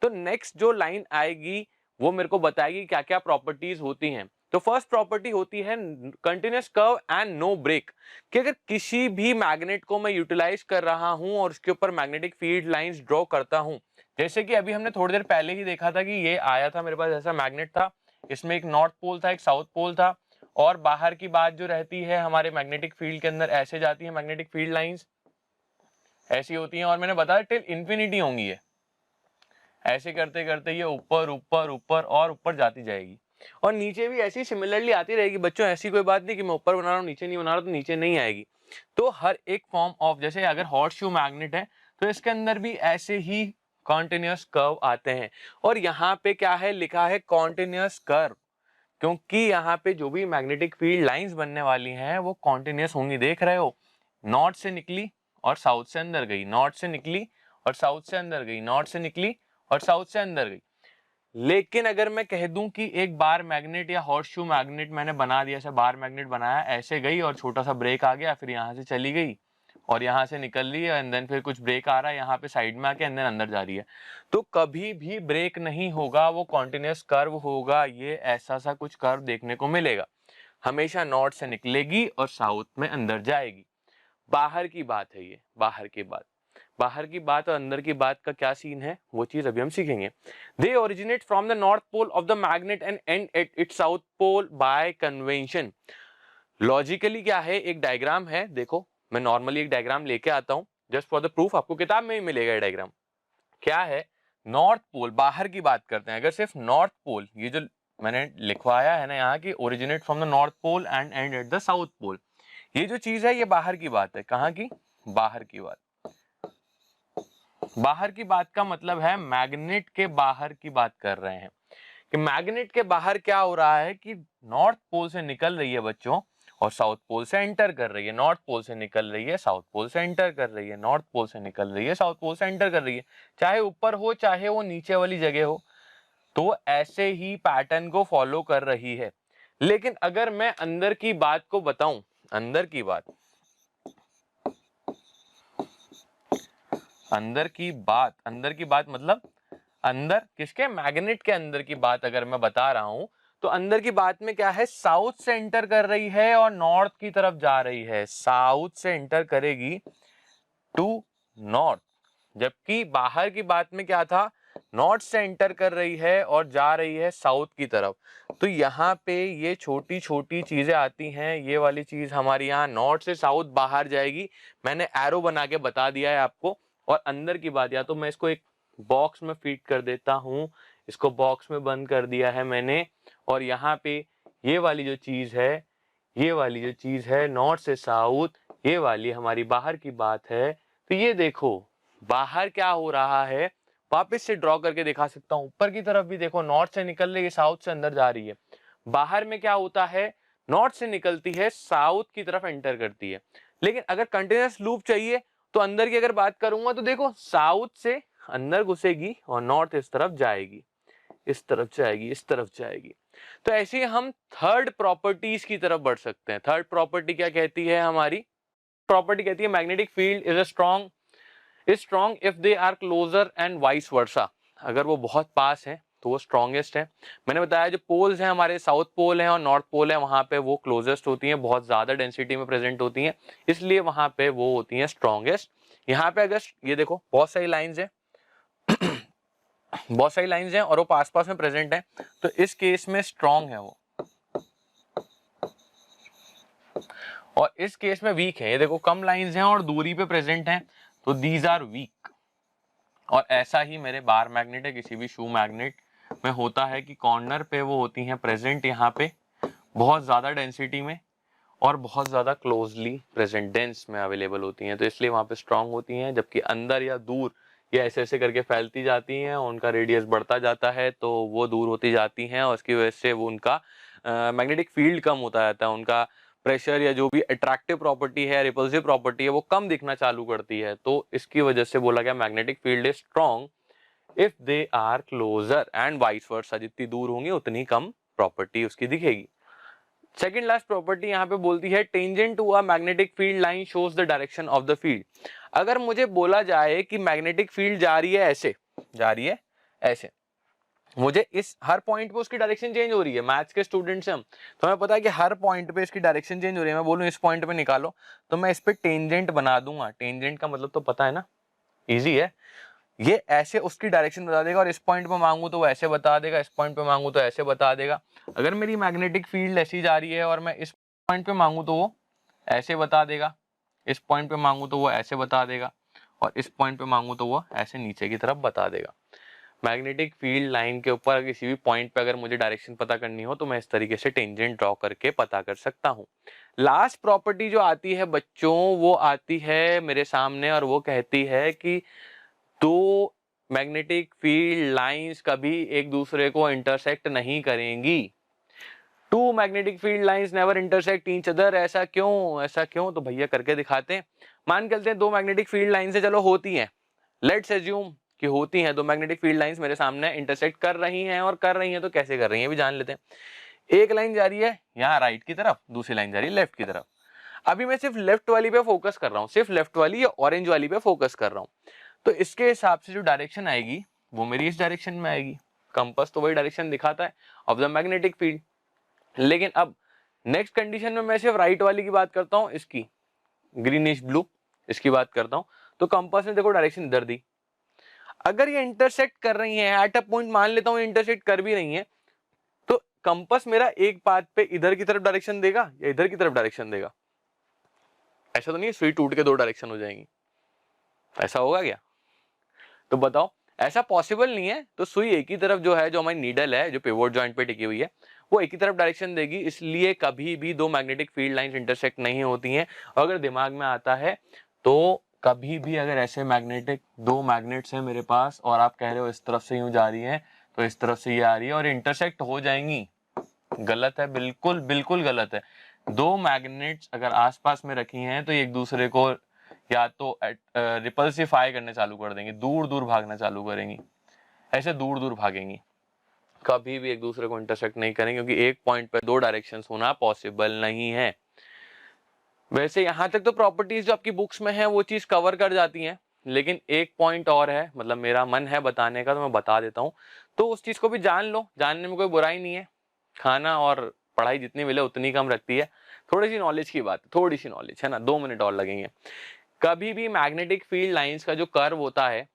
तो नेक्स्ट जो लाइन आएगी वो मेरे को बताएगी क्या क्या प्रॉपर्टीज होती हैं। तो फर्स्ट प्रॉपर्टी होती है continuous curve and no break, कि अगर किसी भी मैग्नेट को मैं यूटिलाइज कर रहा हूं और उसके ऊपर मैग्नेटिक फील्ड लाइंस ड्रॉ करता हूं, जैसे कि अभी हमने थोड़ी देर पहले ही देखा था कि ये आया था मेरे पास ऐसा मैग्नेट था, इसमें एक नॉर्थ पोल था, एक साउथ पोल था, और बाहर की बात जो रहती है हमारे मैग्नेटिक फील्ड के अंदर ऐसे जाती है मैग्नेटिक फील्ड लाइंस, ऐसी होती हैं, और मैंने बताया टिल इंफिनिटी होंगी ये, ऐसे करते करते ये ऊपर ऊपर ऊपर और ऊपर जाती जाएगी, और नीचे भी ऐसी सिमिलरली आती रहेगी बच्चों। ऐसी कोई बात नहीं कि मैं ऊपर बना रहा हूँ नीचे नहीं बना रहा तो नीचे नहीं आएगी। तो हर एक फॉर्म ऑफ, जैसे अगर हॉर्स शू मैग्नेट है तो इसके अंदर भी ऐसे ही कॉन्टिन्यूअस कर्व आते हैं, और यहाँ पे क्या है लिखा है कॉन्टिन्यूअस कर्व, क्योंकि यहाँ पे जो भी मैग्नेटिक फील्ड लाइंस बनने वाली हैं वो कॉन्टिन्यूअस होंगी। देख रहे हो, नॉर्थ से निकली और साउथ से अंदर गई, नॉर्थ से निकली और साउथ से अंदर गई, नॉर्थ से निकली और साउथ से अंदर गई। लेकिन अगर मैं कह दूं कि एक बार मैग्नेट या हॉर्स शू मैग्नेट मैंने बना दिया, ऐसे बार मैग्नेट बनाया, ऐसे गई और छोटा सा ब्रेक आ गया, फिर यहाँ से चली गई और यहाँ से निकल रही है, एंड देन फिर कुछ ब्रेक आ रहा है यहाँ पे साइड में आके, एंड देन अंदर जा रही है, तो कभी भी ब्रेक नहीं होगा, वो कॉन्टिन्यूअस कर्व होगा। ये ऐसा सा कुछ कर्व देखने को मिलेगा, हमेशा नॉर्थ से निकलेगी और साउथ में अंदर जाएगी। बाहर की बात है ये, बाहर की बात, बाहर की बात और अंदर की बात का क्या सीन है वो चीज अभी हम सीखेंगे। They originate from the north pole of the magnet and end at its south pole by convention. Logically क्या है, एक डायग्राम है, देखो मैं नॉर्मली एक डायग्राम लेके आता हूं जस्ट फॉर द प्रूफ, आपको किताब में ही मिलेगा डायग्राम। क्या है, नॉर्थ पोल, बाहर की बात करते हैं, अगर सिर्फ नॉर्थ पोल, ये जो मैंने लिखवाया है ना यहाँ की, originate from the north pole and end at the south pole, ये जो चीज है ये बाहर की बात है। कहाँ की? बाहर की बात। बाहर की बात का मतलब है मैग्नेट के बाहर की बात कर रहे हैं, कि मैग्नेट के बाहर क्या हो रहा है कि नॉर्थ पोल से निकल रही है बच्चों और साउथ पोल से एंटर कर रही है, नॉर्थ पोल से निकल रही है, साउथ पोल से एंटर कर रही है, नॉर्थ पोल से निकल रही है, साउथ पोल से एंटर कर रही है, चाहे ऊपर हो चाहे वो नीचे वाली जगह हो, तो ऐसे ही पैटर्न को फॉलो कर रही है। लेकिन अगर मैं अंदर की बात को बताऊं, अंदर की बात, अंदर की बात, अंदर की बात मतलब अंदर किसके? मैग्नेट के अंदर की बात अगर मैं बता रहा हूं, तो अंदर की बात में क्या है, साउथ से एंटर कर रही है और नॉर्थ की तरफ जा रही है, साउथ से एंटर करेगी टू नॉर्थ, जबकि बाहर की बात में क्या था, नॉर्थ से एंटर कर रही है और जा रही है साउथ की तरफ। तो यहाँ पे ये छोटी छोटी चीजें आती हैं, ये वाली चीज हमारी यहाँ नॉर्थ से साउथ बाहर जाएगी, मैंने एरो बना के बता दिया है आपको। और अंदर की बात, या तो मैं इसको एक बॉक्स में फिट कर देता हूँ, इसको बॉक्स में बंद कर दिया है मैंने, और यहाँ पे ये वाली जो चीज है, ये वाली जो चीज है नॉर्थ से साउथ, ये वाली हमारी बाहर की बात है। तो ये देखो बाहर क्या हो रहा है, वापस से ड्रॉ करके दिखा सकता हूं, ऊपर की तरफ भी देखो, नॉर्थ से निकल रही है, साउथ से अंदर जा रही है। बाहर में क्या होता है, नॉर्थ से निकलती है, साउथ की तरफ एंटर करती है। लेकिन अगर कंटिन्यूअस लूप चाहिए तो अंदर की अगर बात करूंगा तो देखो, साउथ से अंदर घुसेगी और नॉर्थ इस तरफ जाएगी, इस तरफ जाएगी, इस तरफ जाएगी। तो ऐसे ही हम थर्ड प्रॉपर्टीज की तरफ बढ़ सकते हैं। थर्ड प्रॉपर्टी क्या कहती है हमारी? प्रॉपर्टी कहती है magnetic field is strong if they are closer and vice versa. अगर वो बहुत पास है तो वो स्ट्रॉन्गेस्ट है। मैंने बताया जो पोल्स हैं हमारे, साउथ पोल है और नॉर्थ पोल है, वहां पे वो क्लोजेस्ट होती हैं, बहुत ज्यादा डेंसिटी में प्रेजेंट होती हैं, इसलिए वहां पे वो होती हैं स्ट्रॉन्गेस्ट। यहाँ पे अगर ये देखो बहुत सारी लाइंस हैं बहुत सारी लाइंस हैं और वो पास पास में प्रेजेंट है, तो इस केस में स्ट्रॉन्ग है वो, और इस केस में वीक है। ये देखो कम लाइंस हैं और दूरी पे प्रेजेंट हैं, तो दीज आर वीक। और ऐसा ही मेरे बार मैग्नेट है, किसी भी शू मैग्नेट में होता है कि कॉर्नर पे वो होती हैं प्रेजेंट यहाँ पे बहुत ज्यादा डेंसिटी में और बहुत ज्यादा क्लोजली प्रेजेंट डेंस में अवेलेबल होती हैं, तो इसलिए वहां पे स्ट्रांग होती हैं। जबकि अंदर या दूर ये ऐसे ऐसे करके फैलती जाती हैं, उनका रेडियस बढ़ता जाता है तो वो दूर होती जाती हैं, और उसकी वजह से वो उनका मैग्नेटिक फील्ड कम होता जाता है, उनका प्रेशर या जो भी अट्रैक्टिव प्रॉपर्टी है, रिपल्सिव प्रॉपर्टी है, वो कम दिखना चालू करती है। तो इसकी वजह से बोला गया magnetic field is strong if they are closer and vice versa, जितनी दूर होंगे उतनी कम प्रॉपर्टी उसकी दिखेगी। सेकेंड लास्ट प्रॉपर्टी यहाँ पे बोलती है tangent to a magnetic field line shows the direction of the field. अगर मुझे बोला जाए कि मैग्नेटिक फील्ड जा रही है ऐसे, जा रही है ऐसे, मुझे इस हर पॉइंट पे उसकी डायरेक्शन चेंज हो रही है, मैथ्स के स्टूडेंट्स हम, तो हमें पता है कि हर पॉइंट पे इसकी डायरेक्शन चेंज हो रही है। मैं बोलूं इस पॉइंट पे निकालो, तो मैं इस पे टेंजेंट बना दूंगा। टेंजेंट का मतलब तो पता है ना, इजी है। ये ऐसे उसकी डायरेक्शन बता देगा, और इस पॉइंट पे मांगू तो वो ऐसे बता देगा, इस पॉइंट पे मांगू तो ऐसे बता देगा। अगर मेरी मैग्नेटिक फील्ड ऐसी जा रही है और मैं इस पॉइंट पे मांगू तो वो ऐसे बता देगा, इस पॉइंट पे मांगू तो वो ऐसे बता देगा, और इस पॉइंट पे मांगू तो वो ऐसे नीचे की तरफ बता देगा। मैग्नेटिक फील्ड लाइन के ऊपर किसी भी पॉइंट पे अगर मुझे डायरेक्शन पता करनी हो तो मैं इस तरीके से टेंजेंट ड्रॉ करके पता कर सकता हूँ। लास्ट प्रॉपर्टी जो आती है बच्चों, वो आती है मेरे सामने, और वो कहती है कि दो मैग्नेटिक फील्ड लाइंस कभी एक दूसरे को इंटरसेक्ट नहीं करेंगी। Two magnetic field lines never intersect each other. ऐसा क्यों, ऐसा क्यों? तो भैया करके दिखाते हैं। मान के चलते हैं दो मैग्नेटिक फील्ड लाइंस है, चलो होती हैं, लेट्स एज्यूम कि होती हैं, दो मैग्नेटिक फील्ड लाइंस मेरे सामने इंटरसेक्ट कर रही हैं, और कर रही हैं तो कैसे कर रही हैं भी जान लेते हैं। एक लाइन जा रही है यहाँ राइट की तरफ, दूसरी लाइन जा रही है लेफ्ट की तरफ। अभी मैं सिर्फ लेफ्ट वाली पे फोकस कर रहा हूँ, सिर्फ लेफ्ट वाली या ऑरेंज वाली पे फोकस कर रहा हूँ, तो इसके हिसाब से जो डायरेक्शन आएगी वो मेरी इस डायरेक्शन में आएगी। कंपास तो वही डायरेक्शन दिखाता है ऑफ द मैग्नेटिक फील्ड। लेकिन अब नेक्स्ट कंडीशन में मैं सिर्फ राइट वाली की बात करता हूँ, इसकी ग्रीनिश ब्लू, इसकी बात करता हूँ, तो कंपास ने देखो डायरेक्शन इधर दी। अगर ये इंटरसेक्ट कर रही हैं एट अ पॉइंट, मान लेता हूँ इंटरसेक्ट कर भी रही हैं, तो कंपास मेरा एक पाथ पे इधर की तरफ डायरेक्शन देगा या इधर की तरफ डायरेक्शन देगा? ऐसा तो नहीं है सुई टूट के दो डायरेक्शन हो जाएंगी, ऐसा होगा क्या? तो बताओ, ऐसा पॉसिबल नहीं है। तो सुई एक ही तरफ जो है, जो हमारी नीडल है जो पिवोट जॉइंट पे टिकी हुई है, वो एक ही तरफ डायरेक्शन देगी। इसलिए कभी भी दो मैग्नेटिक फील्ड लाइंस इंटरसेक्ट नहीं होती हैं। अगर दिमाग में आता है तो कभी भी अगर ऐसे मैग्नेटिक दो मैग्नेट्स हैं मेरे पास, और आप कह रहे हो इस तरफ से यूं जा रही है तो इस तरफ से ये आ रही है और इंटरसेक्ट हो जाएंगी, गलत है, बिल्कुल बिल्कुल गलत है। दो मैग्नेट्स अगर आसपास में रखी हैं तो एक दूसरे को या तो रिपल्सिफाई करने चालू कर देंगे, दूर दूर भागना चालू करेंगी, ऐसे दूर दूर भागेंगी, कभी भी एक दूसरे को इंटरसेक्ट नहीं करेंगे, क्योंकि एक पॉइंट पे दो डायरेक्शंस होना पॉसिबल नहीं है। वैसे यहां तक तो प्रॉपर्टीज जो आपकी बुक्स में है वो चीज कवर कर जाती हैं, लेकिन एक पॉइंट और है, मतलब मेरा मन है बताने का तो मैं बता देता हूँ। तो उस चीज को भी जान लो, जानने में कोई बुराई नहीं है। खाना और पढ़ाई जितनी मिले उतनी कम रखती है। थोड़ी सी नॉलेज की बात, थोड़ी सी नॉलेज है ना, 2 मिनट और लगेंगे। कभी भी मैग्नेटिक फील्ड लाइंस का जो कर्व होता है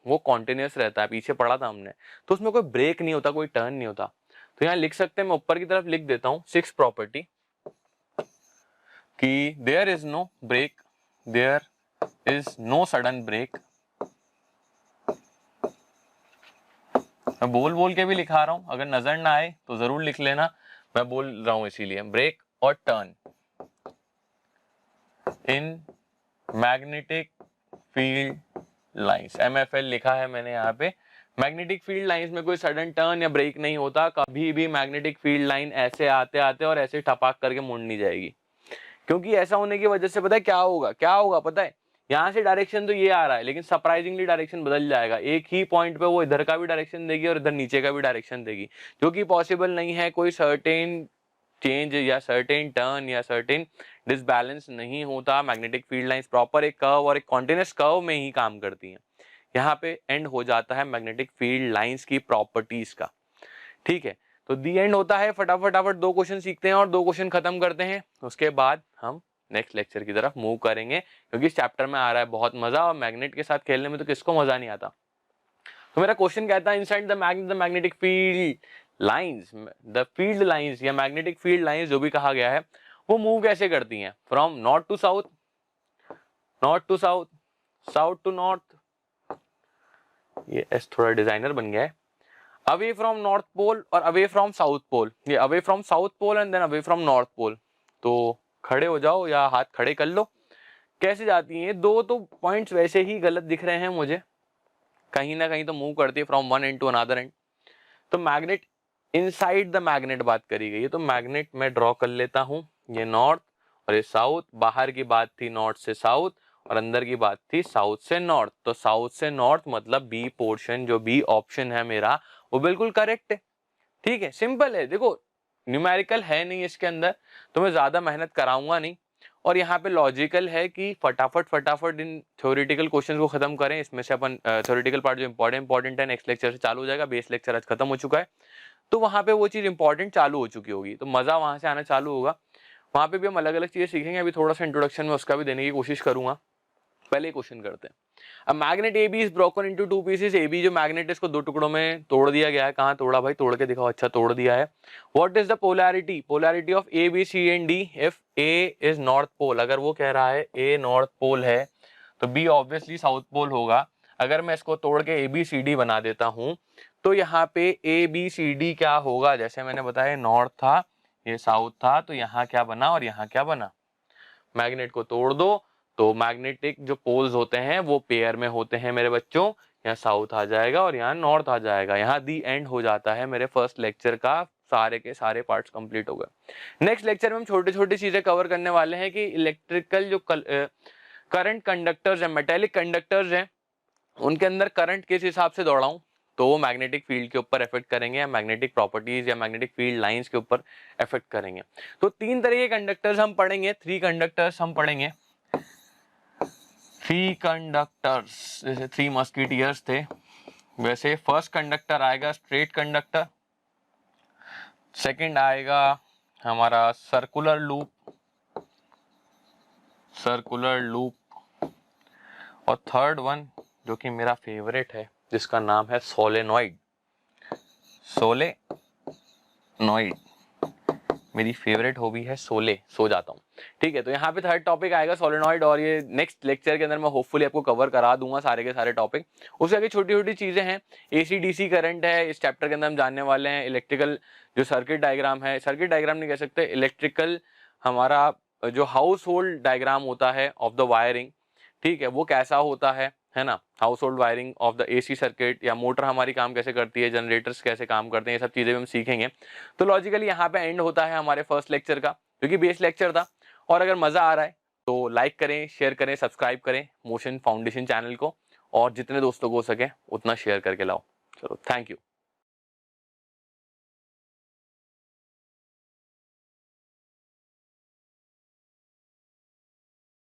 वो कॉन्टिन्यूस रहता है, पीछे पढ़ा था हमने, तो उसमें कोई ब्रेक नहीं होता, कोई टर्न नहीं होता। तो यहाँ लिख सकते हैं, मैं ऊपर की तरफ लिख देता हूँ 6 प्रॉपर्टी कि there is no break, there is no sudden break. मैं बोल बोल के भी लिखा रहा हूं, अगर नजर ना आए तो जरूर लिख लेना, मैं बोल रहा हूं इसीलिए। ब्रेक और turn in magnetic field lines, MFL लिखा है मैंने यहाँ पे। मैग्नेटिक फील्ड लाइंस में कोई सडन टर्न या ब्रेक नहीं होता, कभी भी मैग्नेटिक फील्ड लाइन ऐसे आते आते और ऐसे ठपाक करके मुड़ नहीं जाएगी। क्योंकि ऐसा होने की वजह से पता है क्या होगा, क्या होगा पता है? यहाँ से डायरेक्शन तो ये आ रहा है, लेकिन सरप्राइजिंगली डायरेक्शन बदल जाएगा। एक ही पॉइंट पे वो इधर का भी डायरेक्शन देगी और इधर नीचे का भी डायरेक्शन देगी, जो कि पॉसिबल नहीं है। कोई सर्टेन चेंज या सर्टेन टर्न या सर्टेन डिसबैलेंस नहीं होता। मैग्नेटिक फील्ड लाइंस प्रॉपर एक कर्व और एक कॉन्टिन्यूस कर्व में ही काम करती हैं। यहाँ पे एंड हो जाता है मैग्नेटिक फील्ड लाइंस की प्रॉपर्टीज का। ठीक है, तो दी एंड होता है। फटाफट 2 क्वेश्चन सीखते हैं और 2 क्वेश्चन खत्म करते हैं, उसके बाद हम नेक्स्ट लेक्चर की तरफ मूव करेंगे, क्योंकि इस चैप्टर में आ रहा है बहुत मजा, और मैग्नेट के साथ खेलने में तो किसको मजा नहीं आता। तो मेरा क्वेश्चन कहता है inside the magnetic field lines, the field lines या मैग्नेटिक फील्ड लाइंस जो भी कहा गया है, वो मूव कैसे करती हैं? From north to south, north to south, south to north, ये एस थोड़ा डिजाइनर बन गया है, अवे फ्रॉम नॉर्थ पोल और अवे फ्रॉम साउथ पोल, ये away from south pole and then away from north pole. तो खड़े हो जाओ या हाथ खड़े कर लो। कैसे जाती हैं? 2 तो पॉइंट्स वैसे ही गलत दिख रहे हैं मुझे, कहीं ना कहीं तो मूव करती है from one end to another end. तो मैग्नेट इनसाइड द मैग्नेट बात करी गई है, तो मैग्नेट मैं ड्रॉ कर लेता हूं, ये नॉर्थ और ये साउथ, बाहर की बात थी नॉर्थ से साउथ और अंदर की बात थी साउथ से नॉर्थ, तो साउथ से नॉर्थ मतलब बी पोर्शन, जो बी ऑप्शन है मेरा वो बिल्कुल करेक्ट है। ठीक है, सिंपल है। देखो न्यूमेरिकल है नहीं इसके अंदर, तो मैं ज्यादा मेहनत कराऊंगा नहीं, और यहाँ पे लॉजिकल है कि फटाफट इन थ्योरेटिकल क्वेश्चंस को खत्म करें। इसमें से अपन थ्योरेटिकल पार्ट जो इंपॉर्टेंट है नेक्स्ट लेक्चर से चालू हो जाएगा, बेस लेक्चर आज खत्म हो चुका है, तो वहां पे वो चीज इंपॉर्टेंट चालू हो चुकी होगी, तो मजा वहां से आना चालू होगा। वहां पे भी हम अलग अलग चीजें सीखेंगे, अभी थोड़ा सा इंट्रोडक्शन में उसका भी देने की कोशिश करूंगा। पहले क्वेश्चन करते हैं। अब magnet A B is broken into two pieces. A B जो मैग्नेट इसको दो टुकड़ों में तोड़ दिया गया है। कहाँ तोड़ा भाई, तोड़ के दिखाओ। अच्छा तोड़ दिया है। What is the polarity of A B C and D if A is north pole. अगर वो कह रहा है ए नॉर्थ पोल है तो बी ऑब्वियसली साउथ पोल होगा। अगर मैं इसको तोड़ के ए बी सी डी बना देता हूं तो यहाँ पे ए बी सी डी क्या होगा, जैसे मैंने बताया नॉर्थ था, ये साउथ था, तो यहाँ क्या बना और यहाँ क्या बना। मैग्नेट को तोड़ दो तो मैग्नेटिक जो पोल्स होते हैं वो पेयर में होते हैं मेरे बच्चों। यहाँ साउथ आ जाएगा और यहाँ नॉर्थ आ जाएगा। यहाँ दी एंड हो जाता है मेरे फर्स्ट लेक्चर का, सारे के सारे पार्ट्स कंप्लीट हो गए। नेक्स्ट लेक्चर में हम छोटी छोटी चीजें कवर करने वाले हैं कि इलेक्ट्रिकल जो करंट कंडक्टर्स हैं, मेटेलिक कंडक्टर्स हैं, उनके अंदर करंट किस हिसाब से दौड़ाऊं तो वो मैग्नेटिक फील्ड के ऊपर इफेक्ट करेंगे, या मैग्नेटिक प्रॉपर्टीज या मैग्नेटिक फील्ड लाइंस के ऊपर इफेक्ट करेंगे। तो तीन तरह के कंडक्टर्स हम पढ़ेंगे, थ्री कंडक्टर्स हम पढ़ेंगे। थ्री कंडक्टर्स, जैसे थ्री मस्कीटियर्स थे वैसे फर्स्ट कंडक्टर आएगा स्ट्रेट कंडक्टर, सेकंड आएगा हमारा सर्कुलर लूप, और थर्ड वन जो कि मेरा फेवरेट है जिसका नाम है सोलेनॉइड। मेरी फेवरेट हॉबी है सो जाता हूँ। ठीक है, तो यहाँ पे थर्ड टॉपिक आएगा सोलेनॉइड, और ये नेक्स्ट लेक्चर के अंदर मैं होपफुली आपको कवर करा दूंगा सारे के सारे टॉपिक। उसके आगे छोटी छोटी चीजें हैं, एसी डीसी करंट है इस चैप्टर के अंदर हम जानने वाले हैं। इलेक्ट्रिकल जो सर्किट डायग्राम है, सर्किट डायग्राम नहीं कह सकते, इलेक्ट्रिकल हमारा जो हाउस होल्ड डायग्राम होता है ऑफ द वायरिंग, ठीक है, वो कैसा होता है ना, house hold wiring of the AC circuit, या मोटर हमारी काम कैसे करती है, जनरेटर्स कैसे काम करते हैं, ये सब चीजें हम सीखेंगे। तो लॉजिकली यहाँ पे एंड होता है हमारे फर्स्ट लेक्चर का, क्योंकि बेस लेक्चर था। और अगर मजा आ रहा है तो लाइक करें, शेयर करें, सब्सक्राइब करें मोशन फाउंडेशन चैनल को, और जितने दोस्तों को हो सके उतना शेयर करके लाओ। चलो, थैंक यू।